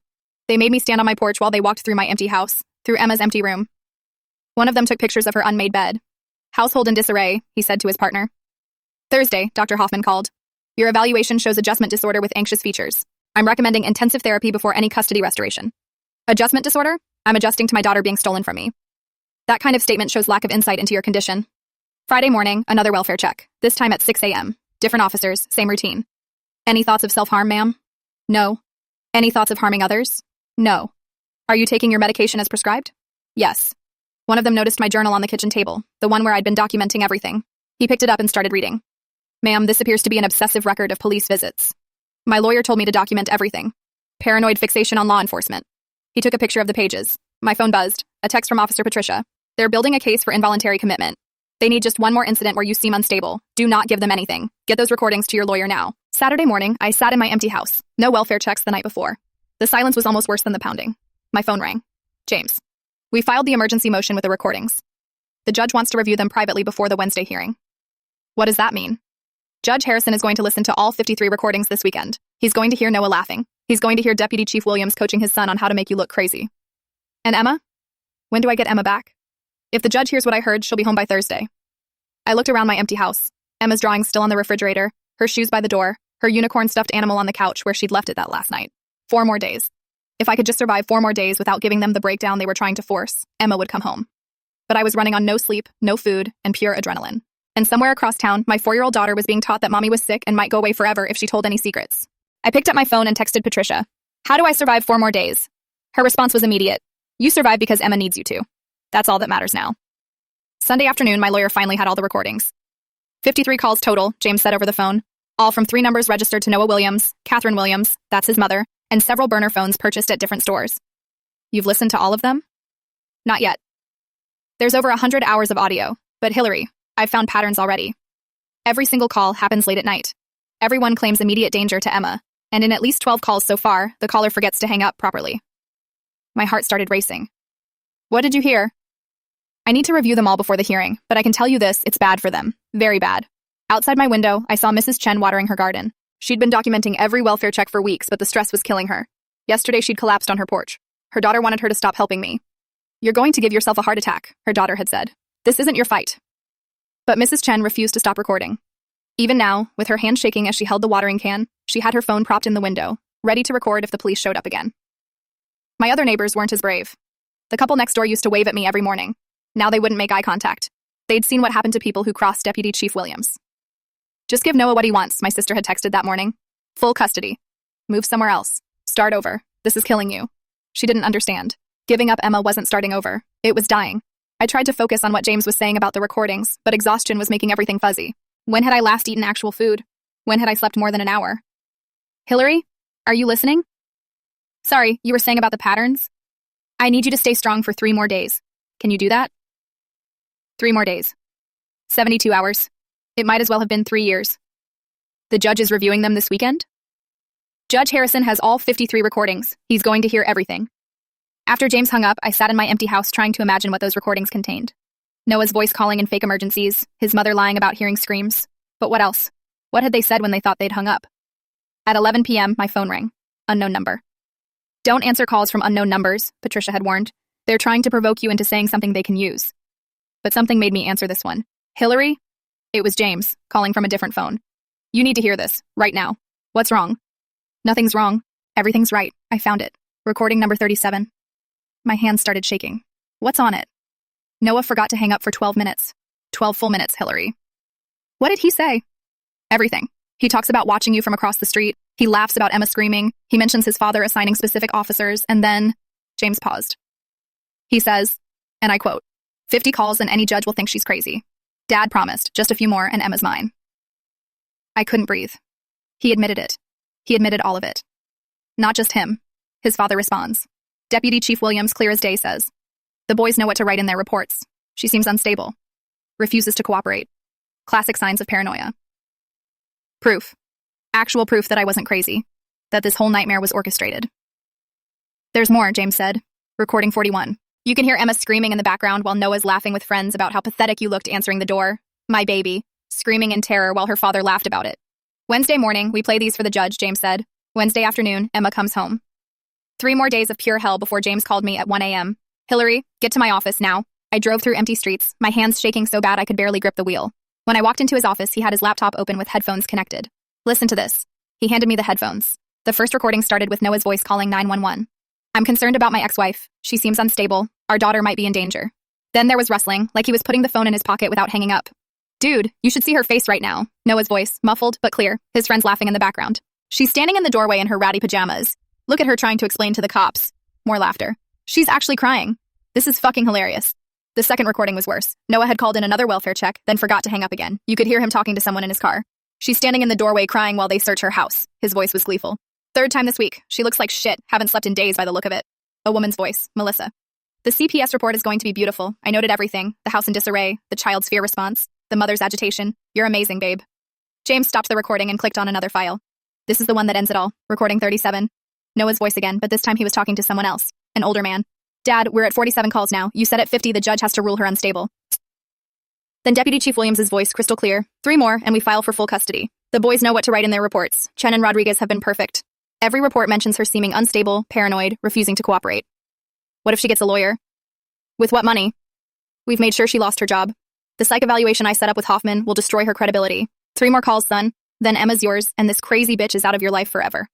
They made me stand on my porch while they walked through my empty house, through Emma's empty room. One of them took pictures of her unmade bed. "Household in disarray," he said to his partner. Thursday, Dr. Hoffman called. "Your evaluation shows adjustment disorder with anxious features. I'm recommending intensive therapy before any custody restoration." "Adjustment disorder? I'm adjusting to my daughter being stolen from me." That kind of statement shows lack of insight into your condition. Friday morning, another welfare check, this time at 6 a.m. Different officers, same routine. "Any thoughts of self-harm, ma'am?" "No." "Any thoughts of harming others?" "No." "Are you taking your medication as prescribed?" "Yes." One of them noticed my journal on the kitchen table, the one where I'd been documenting everything. He picked it up and started reading. "Ma'am, this appears to be an obsessive record of police visits. My lawyer told me to document everything. Paranoid fixation on law enforcement." He took a picture of the pages. My phone buzzed. A text from Officer Patricia. "They're building a case for involuntary commitment. They need just one more incident where you seem unstable. Do not give them anything. Get those recordings to your lawyer now." Saturday morning, I sat in my empty house. No welfare checks the night before. The silence was almost worse than the pounding. My phone rang. "James. We filed the emergency motion with the recordings. The judge wants to review them privately before the Wednesday hearing." "What does that mean?" "Judge Harrison is going to listen to all 53 recordings this weekend. He's going to hear Noah laughing. He's going to hear Deputy Chief Williams coaching his son on how to make you look crazy." "And Emma? When do I get Emma back?" "If the judge hears what I heard, she'll be home by Thursday." I looked around my empty house. Emma's drawings still on the refrigerator, her shoes by the door, her unicorn stuffed animal on the couch where she'd left it that last night. 4 more days. If I could just survive 4 more days without giving them the breakdown they were trying to force, Emma would come home. But I was running on no sleep, no food, and pure adrenaline. And somewhere across town, my 4-year-old daughter was being taught that mommy was sick and might go away forever if she told any secrets. I picked up my phone and texted Patricia. "How do I survive 4 more days?" Her response was immediate. "You survive because Emma needs you to. That's all that matters now." Sunday afternoon, my lawyer finally had all the recordings. 53 calls total, James said over the phone, all from 3 numbers registered to Noah Williams, Catherine Williams, that's his mother, and several burner phones purchased at different stores. "You've listened to all of them?" "Not yet. There's over 100 hours of audio, but Hillary, I've found patterns already. Every single call happens late at night. Everyone claims immediate danger to Emma, and in at least 12 calls so far, the caller forgets to hang up properly." My heart started racing. "What did you hear?" "I need to review them all before the hearing, but I can tell you this, it's bad for them. Very bad. Outside my window, I saw Mrs. Chen watering her garden. She'd been documenting every welfare check for weeks, but the stress was killing her. Yesterday, she'd collapsed on her porch. Her daughter wanted her to stop helping me. "You're going to give yourself a heart attack," her daughter had said. "This isn't your fight." But Mrs. Chen refused to stop recording. Even now, with her hand shaking as she held the watering can, she had her phone propped in the window, ready to record if the police showed up again. My other neighbors weren't as brave. The couple next door used to wave at me every morning. Now they wouldn't make eye contact. They'd seen what happened to people who crossed Deputy Chief Williams. Just give Noah what he wants, my sister had texted that morning. Full custody. Move somewhere else. Start over. This is killing you. She didn't understand. Giving up Emma wasn't starting over. It was dying. I tried to focus on what James was saying about the recordings, but exhaustion was making everything fuzzy. When had I last eaten actual food? When had I slept more than an hour? Hillary, are you listening? Sorry, you were saying about the patterns? I need you to stay strong for 3 more days. Can you do that? 3 more days. 72 hours. It might as well have been 3 years. The judge is reviewing them this weekend? Judge Harrison has all 53 recordings. He's going to hear everything. After James hung up, I sat in my empty house trying to imagine what those recordings contained. Noah's voice calling in fake emergencies, his mother lying about hearing screams. But what else? What had they said when they thought they'd hung up? At 11 p.m., my phone rang. Unknown number. Don't answer calls from unknown numbers, Patricia had warned. They're trying to provoke you into saying something they can use. But something made me answer this one. Hillary? It was James, calling from a different phone. You need to hear this, right now. What's wrong? Nothing's wrong. Everything's right. I found it. Recording number 37. My hands started shaking. What's on it? Noah forgot to hang up for 12 minutes. 12 full minutes, Hillary. What did he say? Everything. He talks about watching you from across the street. He laughs about Emma screaming. He mentions his father assigning specific officers, and then... James paused. He says, and I quote, 50 calls and any judge will think she's crazy. Dad promised, just a few more and Emma's mine. I couldn't breathe. He admitted it. He admitted all of it. Not just him. His father responds. Deputy Chief Williams, clear as day, says, the boys know what to write in their reports. She seems unstable. Refuses to cooperate. Classic signs of paranoia. Proof. Actual proof that I wasn't crazy. That this whole nightmare was orchestrated. There's more, James said. Recording 41. You can hear Emma screaming in the background while Noah's laughing with friends about how pathetic you looked answering the door. My baby. Screaming in terror while her father laughed about it. Wednesday morning, we play these for the judge, James said. Wednesday afternoon, Emma comes home. 3 more days of pure hell before James called me at 1 a.m. Hillary, get to my office now. I drove through empty streets, my hands shaking so bad I could barely grip the wheel. When I walked into his office, he had his laptop open with headphones connected. Listen to this. He handed me the headphones. The first recording started with Noah's voice calling 911. I'm concerned about my ex-wife. She seems unstable. Our daughter might be in danger. Then there was rustling, like he was putting the phone in his pocket without hanging up. Dude, you should see her face right now. Noah's voice, muffled but clear, his friends laughing in the background. She's standing in the doorway in her ratty pajamas. Look at her trying to explain to the cops. More laughter. She's actually crying. This is fucking hilarious. The second recording was worse. Noah had called in another welfare check, then forgot to hang up again. You could hear him talking to someone in his car. She's standing in the doorway crying while they search her house. His voice was gleeful. Third time this week. She looks like shit. Haven't slept in days by the look of it. A woman's voice. Melissa. The CPS report is going to be beautiful. I noted everything. The house in disarray, the child's fear response, the mother's agitation. You're amazing, babe. James stopped the recording and clicked on another file. This is the one that ends it all. Recording 37. Noah's voice again, but this time he was talking to someone else. An older man. Dad, we're at 47 calls now. You said at 50 the judge has to rule her unstable. Then Deputy Chief Williams' voice, crystal clear. 3 more, and we file for full custody. The boys know what to write in their reports. Chen and Rodriguez have been perfect. Every report mentions her seeming unstable, paranoid, refusing to cooperate. What if she gets a lawyer? With what money? We've made sure she lost her job. The psych evaluation I set up with Hoffman will destroy her credibility. 3 more calls, son. Then Emma's yours, and this crazy bitch is out of your life forever.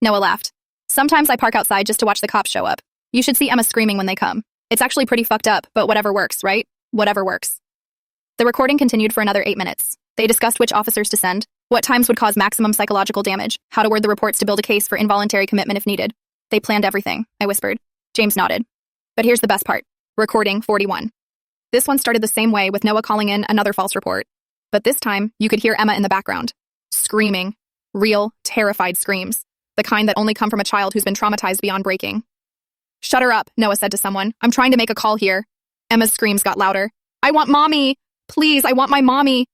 Noah laughed. Sometimes I park outside just to watch the cops show up. You should see Emma screaming when they come. It's actually pretty fucked up, but whatever works, right? Whatever works. The recording continued for another 8 minutes. They discussed which officers to send, what times would cause maximum psychological damage, how to word the reports to build a case for involuntary commitment if needed. They planned everything, I whispered. James nodded. But here's the best part. Recording 41. This one started the same way with Noah calling in another false report. But this time, you could hear Emma in the background. Screaming. Real, terrified screams. The kind that only come from a child who's been traumatized beyond breaking. Shut her up, Noah said to someone. I'm trying to make a call here. Emma's screams got louder. I want mommy! Please, I want my mommy!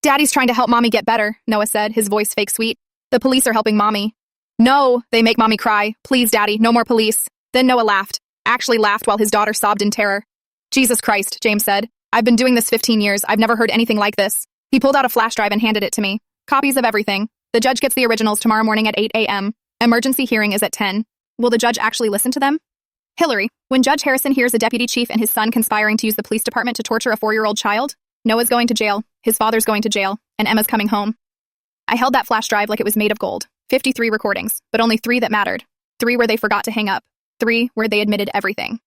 Daddy's trying to help mommy get better, Noah said, his voice fake sweet. The police are helping mommy. No, they make mommy cry. Please, daddy, no more police. Then Noah laughed. Actually laughed while his daughter sobbed in terror. Jesus Christ, James said. I've been doing this 15 years. I've never heard anything like this. He pulled out a flash drive and handed it to me. Copies of everything. The judge gets the originals tomorrow morning at 8 a.m. Emergency hearing is at 10. Will the judge actually listen to them? Hillary, when Judge Harrison hears a deputy chief and his son conspiring to use the police department to torture a 4-year-old child, Noah's going to jail. His father's going to jail. and Emma's coming home. I held that flash drive like it was made of gold. 53 recordings, but only 3 that mattered. 3 where they forgot to hang up. 3 where they admitted everything.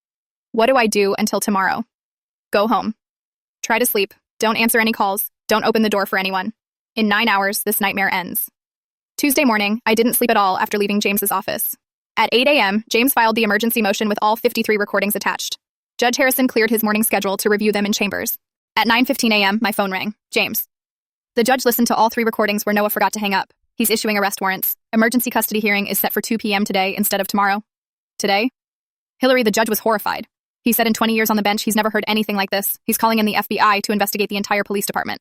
What do I do until tomorrow? Go home. Try to sleep. Don't answer any calls. Don't open the door for anyone. In 9 hours, this nightmare ends. Tuesday morning, I didn't sleep at all after leaving James's office. At 8 a.m., James filed the emergency motion with all 53 recordings attached. Judge Harrison cleared his morning schedule to review them in chambers. At 9:15 a.m., my phone rang. James. The judge listened to all 3 recordings where Noah forgot to hang up. He's issuing arrest warrants. Emergency custody hearing is set for 2 p.m. today instead of tomorrow. Today? Hillary, the judge was horrified. He said in 20 years on the bench, he's never heard anything like this. He's calling in the FBI to investigate the entire police department.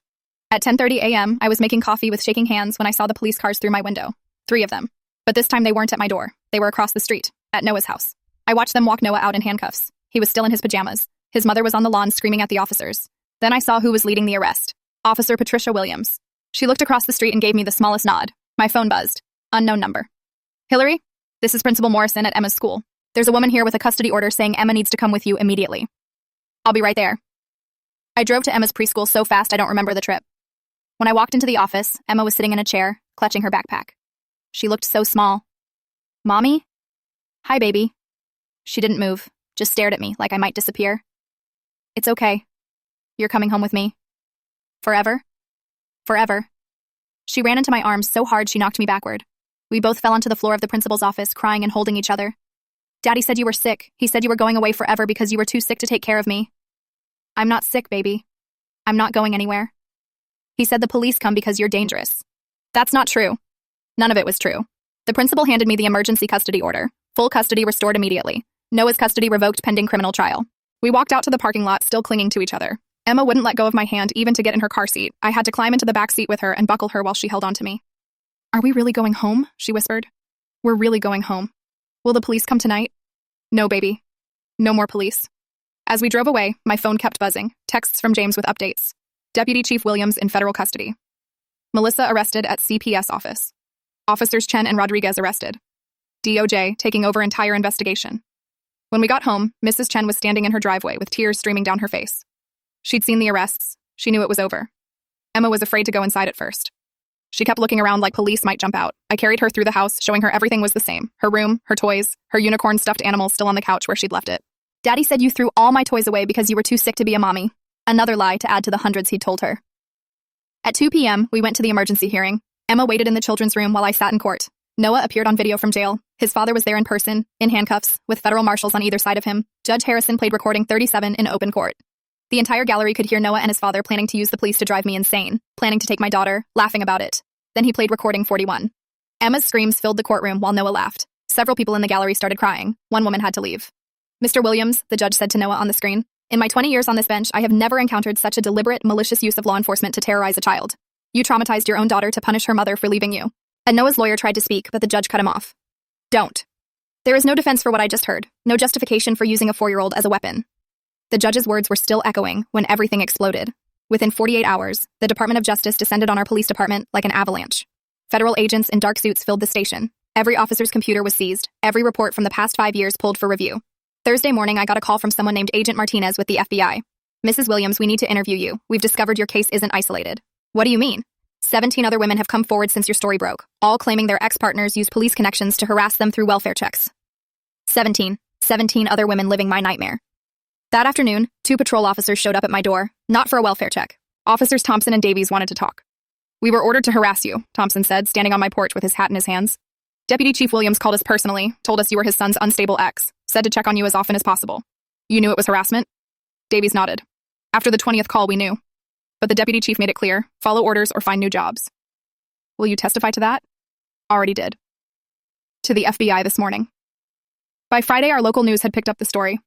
At 10:30 a.m., I was making coffee with shaking hands when I saw the police cars through my window. 3 of them. But this time they weren't at my door. They were across the street, at Noah's house. I watched them walk Noah out in handcuffs. He was still in his pajamas. His mother was on the lawn screaming at the officers. Then I saw who was leading the arrest. Officer Patricia Williams. She looked across the street and gave me the smallest nod. My phone buzzed. Unknown number. Hillary, this is Principal Morrison at Emma's school. There's a woman here with a custody order saying Emma needs to come with you immediately. I'll be right there. I drove to Emma's preschool so fast I don't remember the trip. When I walked into the office, Emma was sitting in a chair, clutching her backpack. She looked so small. Mommy? Hi, baby. She didn't move, just stared at me like I might disappear. It's okay. You're coming home with me. Forever? Forever. She ran into my arms so hard she knocked me backward. We both fell onto the floor of the principal's office, crying and holding each other. Daddy said you were sick. He said you were going away forever because you were too sick to take care of me. I'm not sick, baby. I'm not going anywhere. He said the police come because you're dangerous. That's not true. None of it was true. The principal handed me the emergency custody order. Full custody restored immediately. Noah's custody revoked pending criminal trial. We walked out to the parking lot, still clinging to each other. Emma wouldn't let go of my hand even to get in her car seat. I had to climb into the back seat with her and buckle her while she held on to me. Are we really going home? She whispered. We're really going home. Will the police come tonight? No, baby. No more police. As we drove away, my phone kept buzzing. Texts from James with updates. Deputy Chief Williams in federal custody. Melissa arrested at CPS office. Officers Chen and Rodriguez arrested. DOJ taking over entire investigation. When we got home, Mrs. Chen was standing in her driveway with tears streaming down her face. She'd seen the arrests. She knew it was over. Emma was afraid to go inside at first. She kept looking around like police might jump out. I carried her through the house, showing her everything was the same. Her room, her toys, her unicorn stuffed animal still on the couch where she'd left it. Daddy said you threw all my toys away because you were too sick to be a mommy. Another lie to add to the hundreds he'd told her. At 2 p.m., we went to the emergency hearing. Emma waited in the children's room while I sat in court. Noah appeared on video from jail. His father was there in person, in handcuffs, with federal marshals on either side of him. Judge Harrison played recording 37 in open court. The entire gallery could hear Noah and his father planning to use the police to drive me insane, planning to take my daughter, laughing about it. Then he played recording 41. Emma's screams filled the courtroom while Noah laughed. Several people in the gallery started crying. One woman had to leave. Mr. Williams, the judge said to Noah on the screen, in my 20 years on this bench, I have never encountered such a deliberate, malicious use of law enforcement to terrorize a child. You traumatized your own daughter to punish her mother for leaving you. And Noah's lawyer tried to speak, but the judge cut him off. Don't. There is no defense for what I just heard, no justification for using a 4-year-old as a weapon. The judge's words were still echoing when everything exploded. Within 48 hours, the Department of Justice descended on our police department like an avalanche. Federal agents in dark suits filled the station. Every officer's computer was seized, every report from the past 5 years pulled for review. Thursday morning, I got a call from someone named Agent Martinez with the FBI. Mrs. Williams, we need to interview you. We've discovered your case isn't isolated. What do you mean? 17 other women have come forward since your story broke, all claiming their ex-partners used police connections to harass them through welfare checks. 17 other women living my nightmare. That afternoon, 2 patrol officers showed up at my door, not for a welfare check. Officers Thompson and Davies wanted to talk. We were ordered to harass you, Thompson said, standing on my porch with his hat in his hands. Deputy Chief Williams called us personally, told us you were his son's unstable ex, said to check on you as often as possible. You knew it was harassment? Davies nodded. After the 20th call, we knew. But the deputy chief made it clear, follow orders or find new jobs. Will you testify to that? Already did. To the FBI this morning. By Friday, our local news had picked up the story.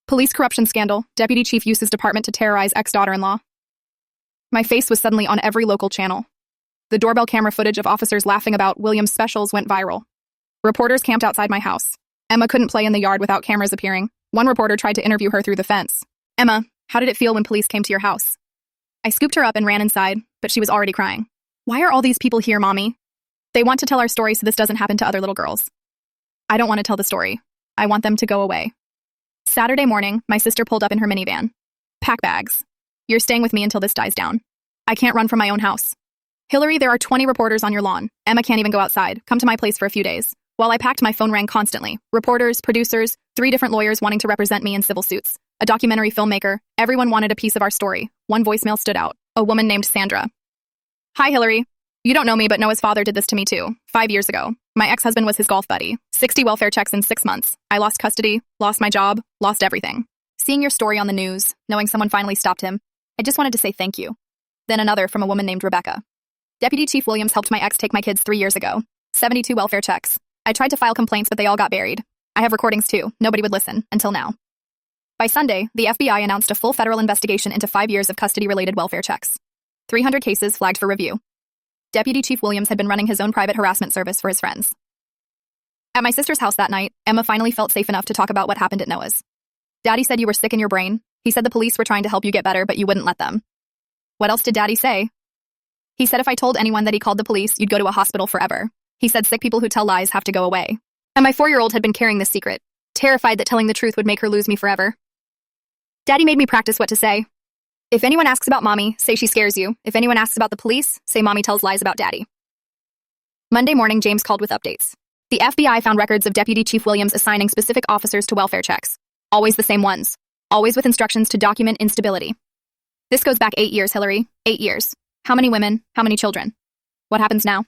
Police corruption scandal, deputy chief uses department to terrorize ex-daughter-in-law. My face was suddenly on every local channel. The doorbell camera footage of officers laughing about Williams' specials went viral. Reporters camped outside my house. Emma couldn't play in the yard without cameras appearing. One reporter tried to interview her through the fence. Emma, how did it feel when police came to your house? I scooped her up and ran inside, but she was already crying. Why are all these people here, Mommy? They want to tell our story so this doesn't happen to other little girls. I don't want to tell the story. I want them to go away. Saturday morning, my sister pulled up in her minivan. Pack bags. You're staying with me until this dies down. I can't run from my own house. Hillary, there are 20 reporters on your lawn. Emma can't even go outside. Come to my place for a few days. While I packed, my phone rang constantly. Reporters, producers, 3 different lawyers wanting to represent me in civil suits. A documentary filmmaker. Everyone wanted a piece of our story. One voicemail stood out. A woman named Sandra. Hi, Hillary. You don't know me, but Noah's father did this to me too. 5 years ago. My ex-husband was his golf buddy. 60 welfare checks in 6 months. I lost custody, lost my job, lost everything. Seeing your story on the news, knowing someone finally stopped him, I just wanted to say thank you. Then another from a woman named Rebecca. Deputy Chief Williams helped my ex take my kids 3 years ago. 72 welfare checks. I tried to file complaints, but they all got buried. I have recordings too. Nobody would listen, until now. By Sunday, the FBI announced a full federal investigation into 5 years of custody-related welfare checks. 300 cases flagged for review. Deputy Chief Williams had been running his own private harassment service for his friends. At my sister's house that night, Emma finally felt safe enough to talk about what happened at Noah's. Daddy said you were sick in your brain. He said the police were trying to help you get better, but you wouldn't let them. What else did Daddy say? He said if I told anyone that he called the police, you'd go to a hospital forever. He said sick people who tell lies have to go away. And my 4-year-old had been carrying this secret, terrified that telling the truth would make her lose me forever. Daddy made me practice what to say. If anyone asks about Mommy, say she scares you. If anyone asks about the police, say Mommy tells lies about Daddy. Monday morning, James called with updates. The FBI found records of Deputy Chief Williams assigning specific officers to welfare checks. Always the same ones. Always with instructions to document instability. This goes back 8 years, Hillary. 8 years. How many women? How many children? What happens now?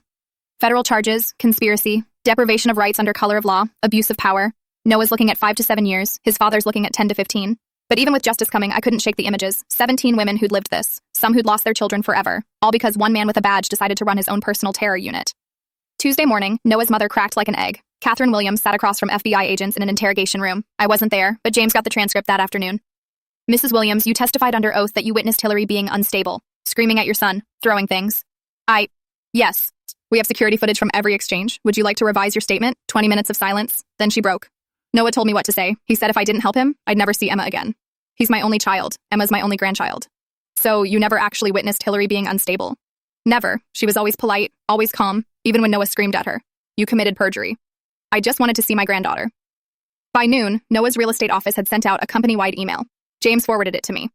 Federal charges, conspiracy, deprivation of rights under color of law, abuse of power. Noah's looking at 5 to 7 years. His father's looking at 10 to 15. But even with justice coming, I couldn't shake the images. 17 women who'd lived this. Some who'd lost their children forever. All because one man with a badge decided to run his own personal terror unit. Tuesday morning, Noah's mother cracked like an egg. Catherine Williams sat across from FBI agents in an interrogation room. I wasn't there, but James got the transcript that afternoon. Mrs. Williams, you testified under oath that you witnessed Hillary being unstable, screaming at your son, throwing things. Yes. We have security footage from every exchange. Would you like to revise your statement? 20 minutes of silence. Then she broke. Noah told me what to say. He said if I didn't help him, I'd never see Emma again. He's my only child. Emma's my only grandchild. So you never actually witnessed Hillary being unstable? Never. She was always polite, always calm, even when Noah screamed at her. You committed perjury. I just wanted to see my granddaughter. By noon, Noah's real estate office had sent out a company-wide email. James forwarded it to me.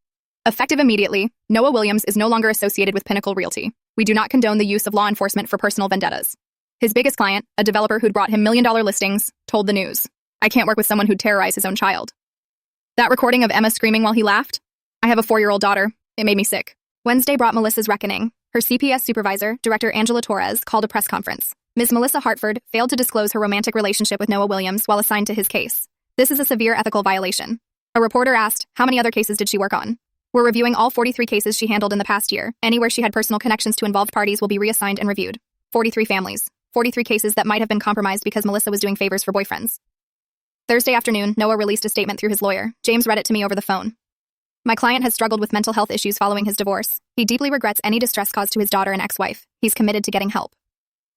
Effective immediately, Noah Williams is no longer associated with Pinnacle Realty. We do not condone the use of law enforcement for personal vendettas. His biggest client, a developer who'd brought him million-dollar listings, told the news. I can't work with someone who'd terrorize his own child. That recording of Emma screaming while he laughed? I have a 4-year-old daughter. It made me sick. Wednesday brought Melissa's reckoning. Her CPS supervisor, Director Angela Torres, called a press conference. Ms. Melissa Hartford failed to disclose her romantic relationship with Noah Williams while assigned to his case. This is a severe ethical violation. A reporter asked, how many other cases did she work on? We're reviewing all 43 cases she handled in the past year. Anywhere she had personal connections to involved parties will be reassigned and reviewed. 43 families. 43 cases that might have been compromised because Melissa was doing favors for boyfriends. Thursday afternoon, Noah released a statement through his lawyer. James read it to me over the phone. My client has struggled with mental health issues following his divorce. He deeply regrets any distress caused to his daughter and ex-wife. He's committed to getting help.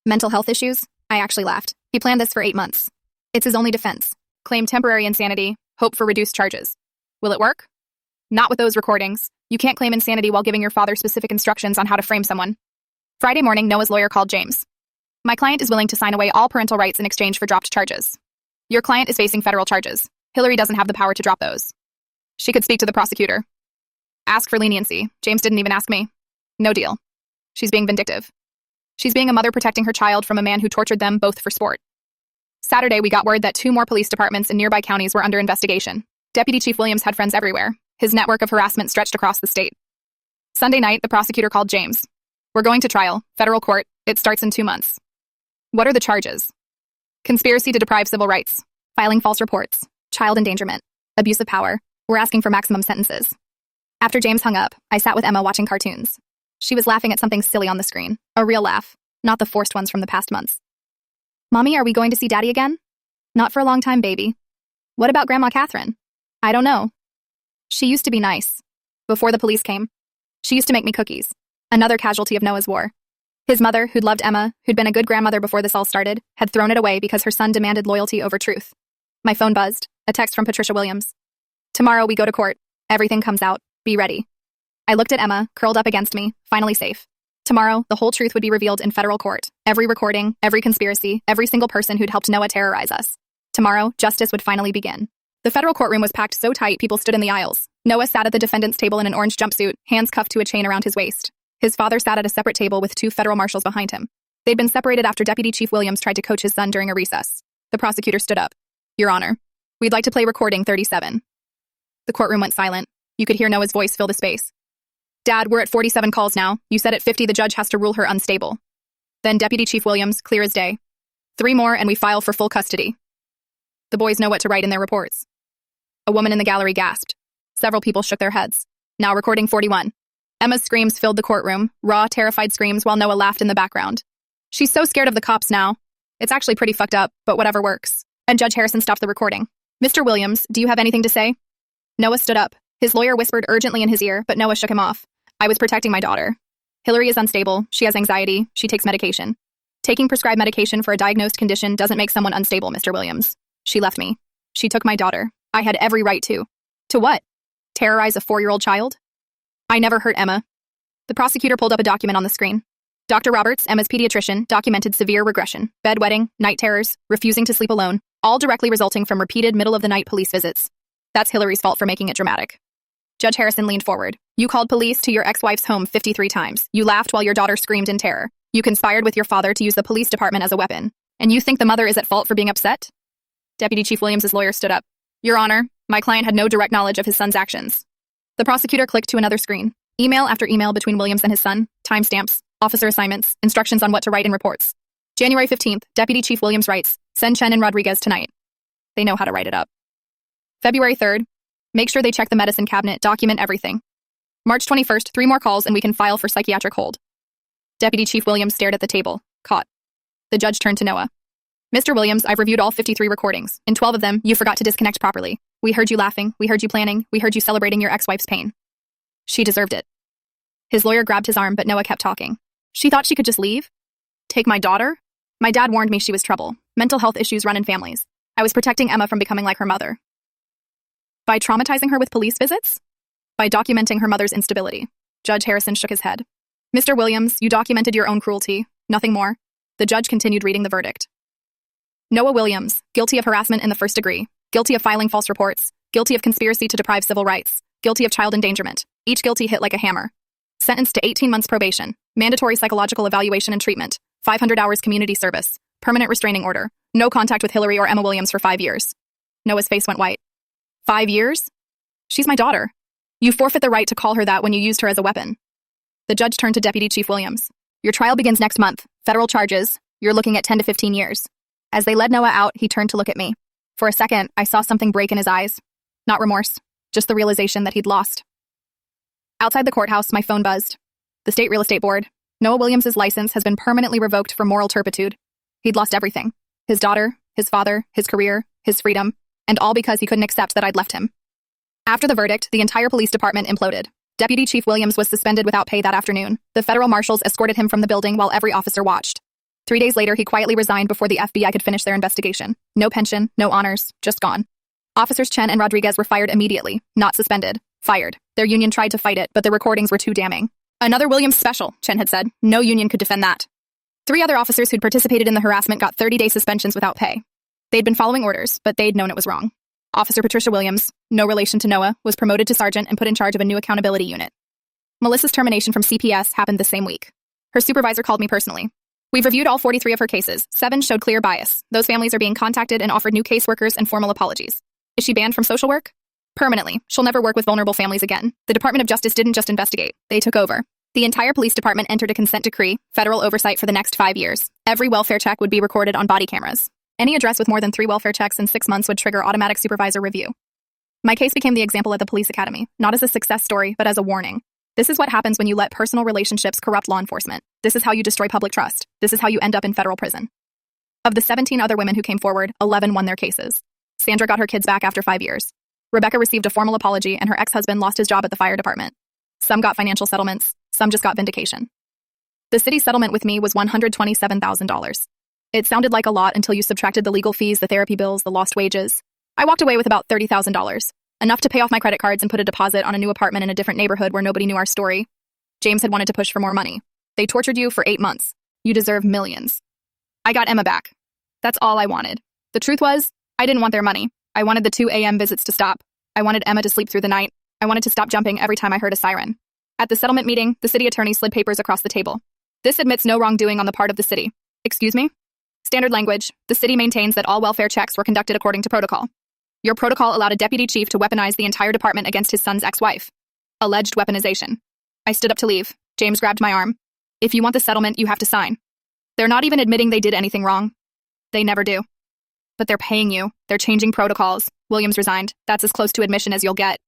Mental health issues? I actually laughed. He planned this for 8 months. It's his only defense. Claim temporary insanity, hope for reduced charges. Will it work? Not with those recordings. You can't claim insanity while giving your father specific instructions on how to frame someone. Friday morning, Noah's lawyer called James. My client is willing to sign away all parental rights in exchange for dropped charges. Your client is facing federal charges. Hillary doesn't have the power to drop those. She could speak to the prosecutor. Ask for leniency. James didn't even ask me. No deal. She's being vindictive. She's being a mother protecting her child from a man who tortured them both for sport. Saturday, we got word that 2 more police departments in nearby counties were under investigation. Deputy Chief Williams had friends everywhere. His network of harassment stretched across the state. Sunday night, the prosecutor called James. We're going to trial, federal court. It starts in 2 months. What are the charges? Conspiracy to deprive civil rights, filing false reports, child endangerment, abuse of power. We're asking for maximum sentences. After James hung up, I sat with Emma watching cartoons. She was laughing at something silly on the screen, a real laugh, not the forced ones from the past months. Mommy, are we going to see Daddy again? Not for a long time, baby. What about Grandma Catherine? I don't know. She used to be nice. Before the police came. She used to make me cookies. Another casualty of Noah's war. His mother, who'd loved Emma, who'd been a good grandmother before this all started, had thrown it away because her son demanded loyalty over truth. My phone buzzed. A text from Patricia Williams. Tomorrow we go to court. Everything comes out. Be ready. I looked at Emma, curled up against me, finally safe. Tomorrow, the whole truth would be revealed in federal court. Every recording, every conspiracy, every single person who'd helped Noah terrorize us. Tomorrow, justice would finally begin. The federal courtroom was packed so tight people stood in the aisles. Noah sat at the defendant's table in an orange jumpsuit, hands cuffed to a chain around his waist. His father sat at a separate table with 2 federal marshals behind him. They'd been separated after Deputy Chief Williams tried to coach his son during a recess. The prosecutor stood up. Your Honor, we'd like to play recording 37. The courtroom went silent. You could hear Noah's voice fill the space. Dad, we're at 47 calls now. You said at 50 the judge has to rule her unstable. Then Deputy Chief Williams, clear as day. 3 more and we file for full custody. The boys know what to write in their reports. A woman in the gallery gasped. Several people shook their heads. Now recording 41. Emma's screams filled the courtroom, raw, terrified screams while Noah laughed in the background. She's so scared of the cops now. It's actually pretty fucked up, but whatever works. And Judge Harrison stopped the recording. Mr. Williams, do you have anything to say? Noah stood up. His lawyer whispered urgently in his ear, but Noah shook him off. I was protecting my daughter. Hillary is unstable. She has anxiety. She takes medication. Taking prescribed medication for a diagnosed condition doesn't make someone unstable, Mr. Williams. She left me. She took my daughter. I had every right to. To what? Terrorize a 4-year-old child? I never hurt Emma. The prosecutor pulled up a document on the screen. Dr. Roberts, Emma's pediatrician, documented severe regression, bedwetting, night terrors, refusing to sleep alone, all directly resulting from repeated middle-of-the-night police visits. That's Hillary's fault for making it dramatic. Judge Harrison leaned forward. You called police to your ex-wife's home 53 times. You laughed while your daughter screamed in terror. You conspired with your father to use the police department as a weapon. And you think the mother is at fault for being upset? Deputy Chief Williams' lawyer stood up. Your Honor, my client had no direct knowledge of his son's actions. The prosecutor clicked to another screen. Email after email between Williams and his son, timestamps, officer assignments, instructions on what to write in reports. January 15th, Deputy Chief Williams writes, send Chen and Rodriguez tonight. They know how to write it up. February 3rd, make sure they check the medicine cabinet, document everything. March 21st, 3 more calls and we can file for psychiatric hold. Deputy Chief Williams stared at the table, caught. The judge turned to Noah. Mr. Williams, I've reviewed all 53 recordings. In 12 of them, you forgot to disconnect properly. We heard you laughing, we heard you planning, we heard you celebrating your ex-wife's pain. She deserved it. His lawyer grabbed his arm, but Noah kept talking. She thought she could just leave? Take my daughter? My dad warned me she was trouble. Mental health issues run in families. I was protecting Emma from becoming like her mother. By traumatizing her with police visits? By documenting her mother's instability. Judge Harrison shook his head. Mr. Williams, you documented your own cruelty. Nothing more. The judge continued reading the verdict. Noah Williams, guilty of harassment in the 1st degree, guilty of filing false reports, guilty of conspiracy to deprive civil rights, guilty of child endangerment, each guilty hit like a hammer. Sentenced to 18 months probation, mandatory psychological evaluation and treatment, 500 hours community service, permanent restraining order, no contact with Hillary or Emma Williams for 5 years. Noah's face went white. 5 years? She's my daughter. You forfeit the right to call her that when you used her as a weapon. The judge turned to Deputy Chief Williams. Your trial begins next month. Federal charges. You're looking at 10 to 15 years. As they led Noah out, he turned to look at me. For a second, I saw something break in his eyes. Not remorse, just the realization that he'd lost. Outside the courthouse, my phone buzzed. The State Real Estate Board. Noah Williams' license has been permanently revoked for moral turpitude. He'd lost everything. His daughter, his father, his career, his freedom, and all because he couldn't accept that I'd left him. After the verdict, the entire police department imploded. Deputy Chief Williams was suspended without pay that afternoon. The federal marshals escorted him from the building while every officer watched. 3 days later, he quietly resigned before the FBI could finish their investigation. No pension, no honors, just gone. Officers Chen and Rodriguez were fired immediately, not suspended. Fired. Their union tried to fight it, but the recordings were too damning. Another Williams special, Chen had said. No union could defend that. 3 other officers who'd participated in the harassment got 30-day suspensions without pay. They'd been following orders, but they'd known it was wrong. Officer Patricia Williams, no relation to Noah, was promoted to sergeant and put in charge of a new accountability unit. Melissa's termination from CPS happened the same week. Her supervisor called me personally. We've reviewed all 43 of her cases. 7 showed clear bias. Those families are being contacted and offered new caseworkers and formal apologies. Is she banned from social work? Permanently. She'll never work with vulnerable families again. The Department of Justice didn't just investigate. They took over. The entire police department entered a consent decree, federal oversight for the next 5 years. Every welfare check would be recorded on body cameras. Any address with more than 3 welfare checks in 6 months would trigger automatic supervisor review. My case became the example at the police academy, not as a success story, but as a warning. This is what happens when you let personal relationships corrupt law enforcement. This is how you destroy public trust. This is how you end up in federal prison. Of the 17 other women who came forward, 11 won their cases. Sandra got her kids back after 5 years. Rebecca received a formal apology and her ex-husband lost his job at the fire department. Some got financial settlements, some just got vindication. The city's settlement with me was $127,000. It sounded like a lot until you subtracted the legal fees, the therapy bills, the lost wages. I walked away with about $30,000, enough to pay off my credit cards and put a deposit on a new apartment in a different neighborhood where nobody knew our story. James had wanted to push for more money. They tortured you for 8 months. You deserve millions. I got Emma back. That's all I wanted. The truth was, I didn't want their money. I wanted the 2 a.m. visits to stop. I wanted Emma to sleep through the night. I wanted to stop jumping every time I heard a siren. At the settlement meeting, the city attorney slid papers across the table. This admits no wrongdoing on the part of the city. Excuse me? Standard language, the city maintains that all welfare checks were conducted according to protocol. Your protocol allowed a deputy chief to weaponize the entire department against his son's ex-wife. Alleged weaponization. I stood up to leave. James grabbed my arm. If you want the settlement, you have to sign. They're not even admitting they did anything wrong. They never do. But they're paying you. They're changing protocols. Williams resigned. That's as close to admission as you'll get.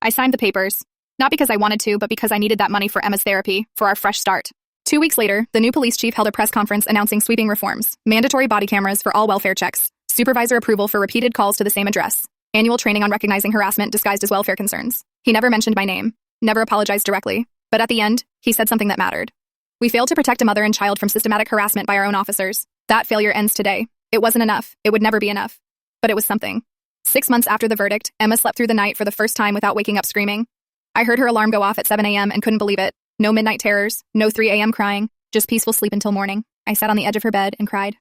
I signed the papers. Not because I wanted to, but because I needed that money for Emma's therapy, for our fresh start. 2 weeks later, the new police chief held a press conference announcing sweeping reforms, mandatory body cameras for all welfare checks, supervisor approval for repeated calls to the same address, annual training on recognizing harassment disguised as welfare concerns. He never mentioned my name, never apologized directly, but at the end, he said something that mattered. We failed to protect a mother and child from systematic harassment by our own officers. That failure ends today. It wasn't enough. It would never be enough. But it was something. 6 months after the verdict, Emma slept through the night for the first time without waking up screaming. I heard her alarm go off at 7 a.m. and couldn't believe it. No midnight terrors, no 3 a.m. crying, just peaceful sleep until morning. I sat on the edge of her bed and cried.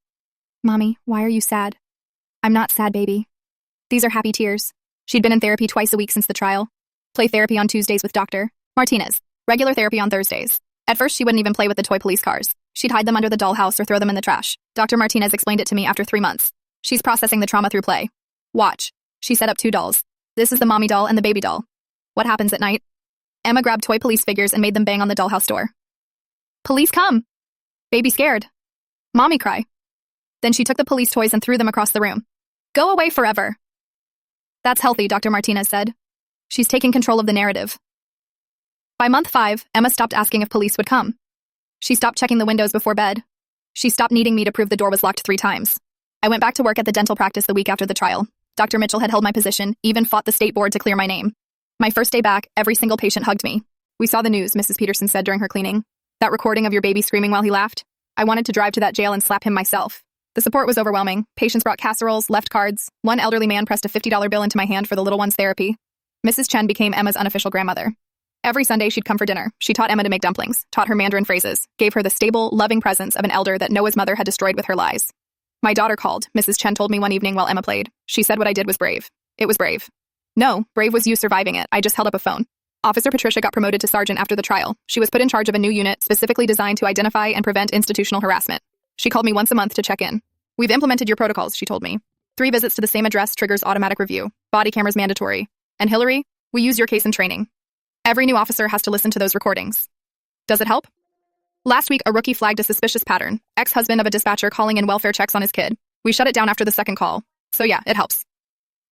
Mommy, why are you sad? I'm not sad, baby. These are happy tears. She'd been in therapy twice a week since the trial. Play therapy on Tuesdays with Dr. Martinez. Regular therapy on Thursdays. At first, she wouldn't even play with the toy police cars. She'd hide them under the dollhouse or throw them in the trash. Dr. Martinez explained it to me after 3 months. She's processing the trauma through play. Watch. She set up 2 dolls. This is the mommy doll and the baby doll. What happens at night? Emma grabbed toy police figures and made them bang on the dollhouse door. Police come! Baby scared. Mommy cry. Then she took the police toys and threw them across the room. Go away forever. That's healthy, Dr. Martinez said. She's taking control of the narrative. By month 5, Emma stopped asking if police would come. She stopped checking the windows before bed. She stopped needing me to prove the door was locked 3 times. I went back to work at the dental practice the week after the trial. Dr. Mitchell had held my position, even fought the state board to clear my name. My first day back, every single patient hugged me. We saw the news, Mrs. Peterson said during her cleaning. That recording of your baby screaming while he laughed? I wanted to drive to that jail and slap him myself. The support was overwhelming. Patients brought casseroles, left cards. One elderly man pressed a $50 bill into my hand for the little one's therapy. Mrs. Chen became Emma's unofficial grandmother. Every Sunday she'd come for dinner. She taught Emma to make dumplings, taught her Mandarin phrases, gave her the stable, loving presence of an elder that Noah's mother had destroyed with her lies. My daughter called, Mrs. Chen told me one evening while Emma played. She said what I did was brave. It was brave. No, brave was you surviving it. I just held up a phone. Officer Patricia got promoted to sergeant after the trial. She was put in charge of a new unit specifically designed to identify and prevent institutional harassment. She called me once a month to check in. We've implemented your protocols, she told me. 3 visits to the same address triggers automatic review. Body cameras mandatory. And Hillary, we use your case in training. Every new officer has to listen to those recordings. Does it help? Last week, a rookie flagged a suspicious pattern. Ex-husband of a dispatcher calling in welfare checks on his kid. We shut it down after the second call. So yeah, it helps.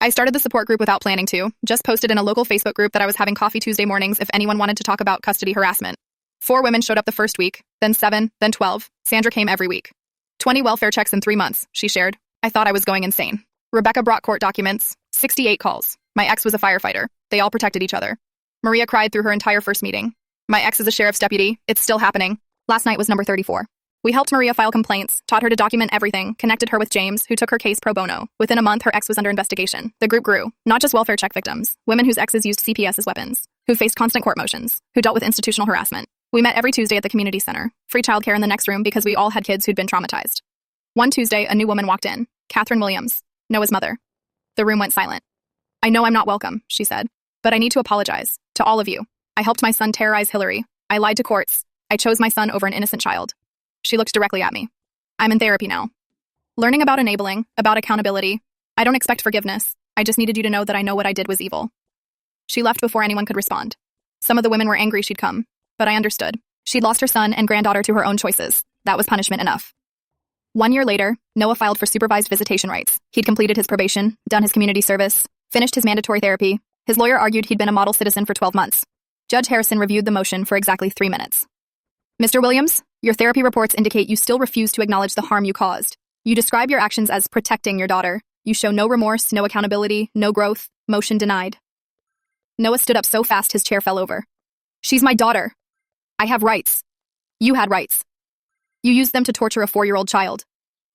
I started the support group without planning to, just posted in a local Facebook group that I was having coffee Tuesday mornings if anyone wanted to talk about custody harassment. 4 women showed up the first week, then 7, then 12. Sandra came every week. 20 welfare checks in 3 months, she shared. I thought I was going insane. Rebecca brought court documents. 68 calls. My ex was a firefighter. They all protected each other. Maria cried through her entire first meeting. My ex is a sheriff's deputy. It's still happening. Last night was number 34. We helped Maria file complaints, taught her to document everything, connected her with James, who took her case pro bono. Within a month, her ex was under investigation. The group grew. Not just welfare check victims, women whose exes used CPS as weapons, who faced constant court motions, who dealt with institutional harassment. We met every Tuesday at the community center. Free childcare in the next room because we all had kids who'd been traumatized. One Tuesday, a new woman walked in. Catherine Williams, Noah's mother. The room went silent. I know I'm not welcome, she said, but I need to apologize to all of you. I helped my son terrorize Hillary. I lied to courts. I chose my son over an innocent child. She looked directly at me. I'm in therapy now. Learning about enabling, about accountability. I don't expect forgiveness. I just needed you to know that I know what I did was evil. She left before anyone could respond. Some of the women were angry she'd come, but I understood. She'd lost her son and granddaughter to her own choices. That was punishment enough. 1 year later, Noah filed for supervised visitation rights. He'd completed his probation, done his community service, finished his mandatory therapy. His lawyer argued he'd been a model citizen for 12 months. Judge Harrison reviewed the motion for exactly 3 minutes. Mr. Williams, your therapy reports indicate you still refuse to acknowledge the harm you caused. You describe your actions as protecting your daughter. You show no remorse, no accountability, no growth. Motion denied. Noah stood up so fast his chair fell over. She's my daughter. I have rights. You had rights. You used them to torture a 4-year-old child.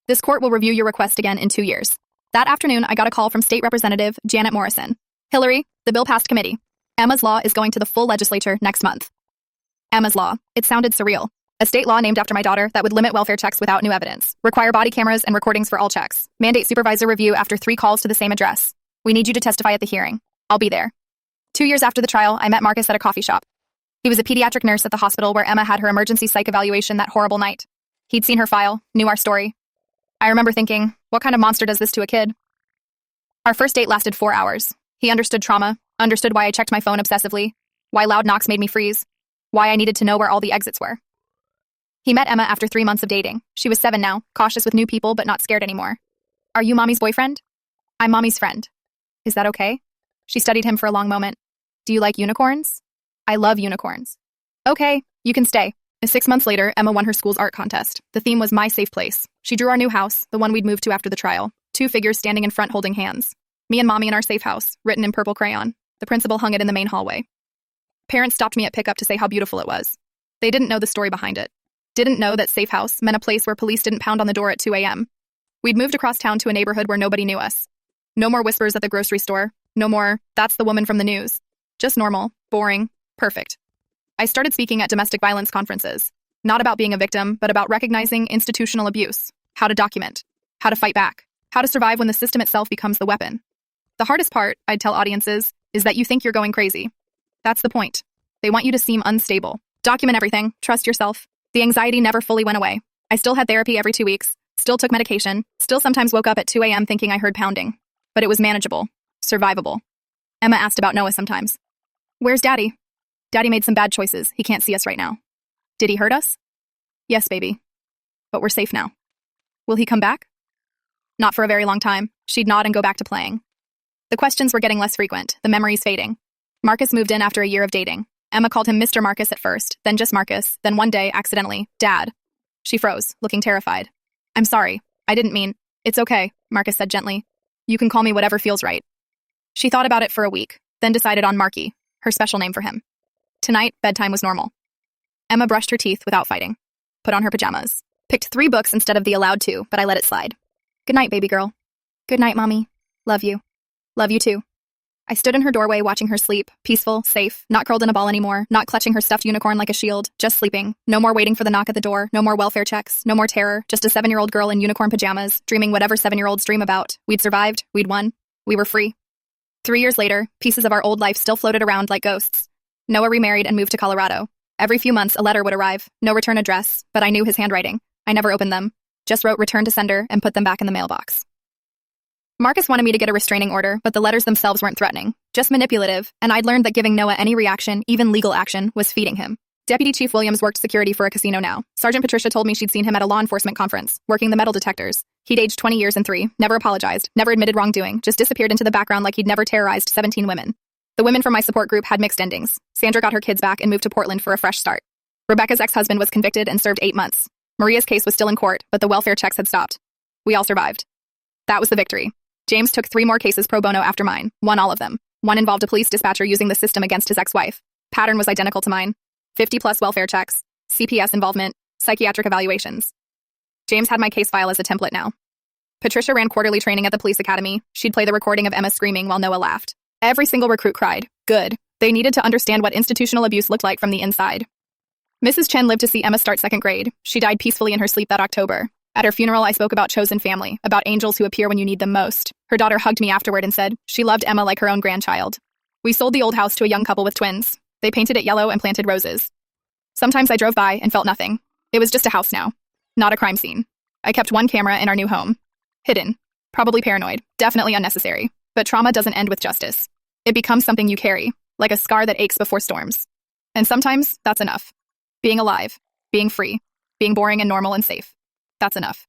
This court will review your request again in 2 years. That afternoon, I got a call from State Representative Janet Morrison. Hillary, the bill passed committee. Emma's law is going to the full legislature next month. Emma's law. It sounded surreal. A state law named after my daughter that would limit welfare checks without new evidence, require body cameras and recordings for all checks, mandate supervisor review after 3 calls to the same address. We need you to testify at the hearing. I'll be there. 2 years after the trial, I met Marcus at a coffee shop. He was a pediatric nurse at the hospital where Emma had her emergency psych evaluation that horrible night. He'd seen her file, knew our story. I remember thinking, what kind of monster does this to a kid? Our first date lasted 4 hours. He understood trauma, understood why I checked my phone obsessively, why loud knocks made me freeze, why I needed to know where all the exits were. He met Emma after 3 months of dating. She was 7 now, cautious with new people but not scared anymore. Are you Mommy's boyfriend? I'm Mommy's friend. Is that okay? She studied him for a long moment. Do you like unicorns? I love unicorns. Okay, you can stay. 6 months later, Emma won her school's art contest. The theme was My Safe Place. She drew our new house, the one we'd moved to after the trial. 2 figures standing in front holding hands. Me and Mommy in our safe house, written in purple crayon. The principal hung it in the main hallway. Parents stopped me at pickup to say how beautiful it was. They didn't know the story behind it. Didn't know that safe house meant a place where police didn't pound on the door at 2 a.m. We'd moved across town to a neighborhood where nobody knew us. No more whispers at the grocery store. No more, that's the woman from the news. Just normal, boring, perfect. I started speaking at domestic violence conferences. Not about being a victim, but about recognizing institutional abuse, how to document, how to fight back, how to survive when the system itself becomes the weapon. The hardest part, I'd tell audiences, is that you think you're going crazy. That's the point. They want you to seem unstable. Document everything, trust yourself. The anxiety never fully went away. I still had therapy every 2 weeks, still took medication, still sometimes woke up at 2 a.m. thinking I heard pounding. But it was manageable, survivable. Emma asked about Noah sometimes. Where's Daddy? Daddy made some bad choices. He can't see us right now. Did he hurt us? Yes, baby. But we're safe now. Will he come back? Not for a very long time. She'd nod and go back to playing. The questions were getting less frequent, the memories fading. Marcus moved in after a year of dating. Emma called him Mr. Marcus at first, then just Marcus, then one day, accidentally, Dad. She froze, looking terrified. I'm sorry. I didn't mean. It's okay, Marcus said gently. You can call me whatever feels right. She thought about it for a week, then decided on Marky, her special name for him. Tonight, bedtime was normal. Emma brushed her teeth without fighting, put on her pajamas, picked 3 books instead of the allowed 2, but I let it slide. Good night, baby girl. Good night, Mommy. Love you. Love you too. I stood in her doorway watching her sleep, peaceful, safe, not curled in a ball anymore, not clutching her stuffed unicorn like a shield, just sleeping. No more waiting for the knock at the door, no more welfare checks, no more terror, just a 7-year-old girl in unicorn pajamas, dreaming whatever 7-year-olds dream about. We'd survived, we'd won, we were free. 3 years later, pieces of our old life still floated around like ghosts. Noah remarried and moved to Colorado. Every few months, a letter would arrive, no return address, but I knew his handwriting. I never opened them, just wrote return to sender and put them back in the mailbox. Marcus wanted me to get a restraining order, but the letters themselves weren't threatening, just manipulative, and I'd learned that giving Noah any reaction, even legal action, was feeding him. Deputy Chief Williams worked security for a casino now. Sergeant Patricia told me she'd seen him at a law enforcement conference, working the metal detectors. He'd aged 20 years and 3, never apologized, never admitted wrongdoing, just disappeared into the background like he'd never terrorized 17 women. The women from my support group had mixed endings. Sandra got her kids back and moved to Portland for a fresh start. Rebecca's ex-husband was convicted and served 8 months. Maria's case was still in court, but the welfare checks had stopped. We all survived. That was the victory. James took 3 more cases pro bono after mine, won all of them. One involved a police dispatcher using the system against his ex-wife. Pattern was identical to mine. 50+ welfare checks, CPS involvement, psychiatric evaluations. James had my case file as a template now. Patricia ran quarterly training at the police academy. She'd play the recording of Emma screaming while Noah laughed. Every single recruit cried. Good. They needed to understand what institutional abuse looked like from the inside. Mrs. Chen lived to see Emma start 2nd grade. She died peacefully in her sleep that October. At her funeral, I spoke about chosen family, about angels who appear when you need them most. Her daughter hugged me afterward and said she loved Emma like her own grandchild. We sold the old house to a young couple with twins. They painted it yellow and planted roses. Sometimes I drove by and felt nothing. It was just a house now, not a crime scene. I kept 1 camera in our new home. Hidden. Probably paranoid. Definitely unnecessary. But trauma doesn't end with justice. It becomes something you carry, like a scar that aches before storms. And sometimes that's enough. Being alive, being free, being boring and normal and safe. That's enough.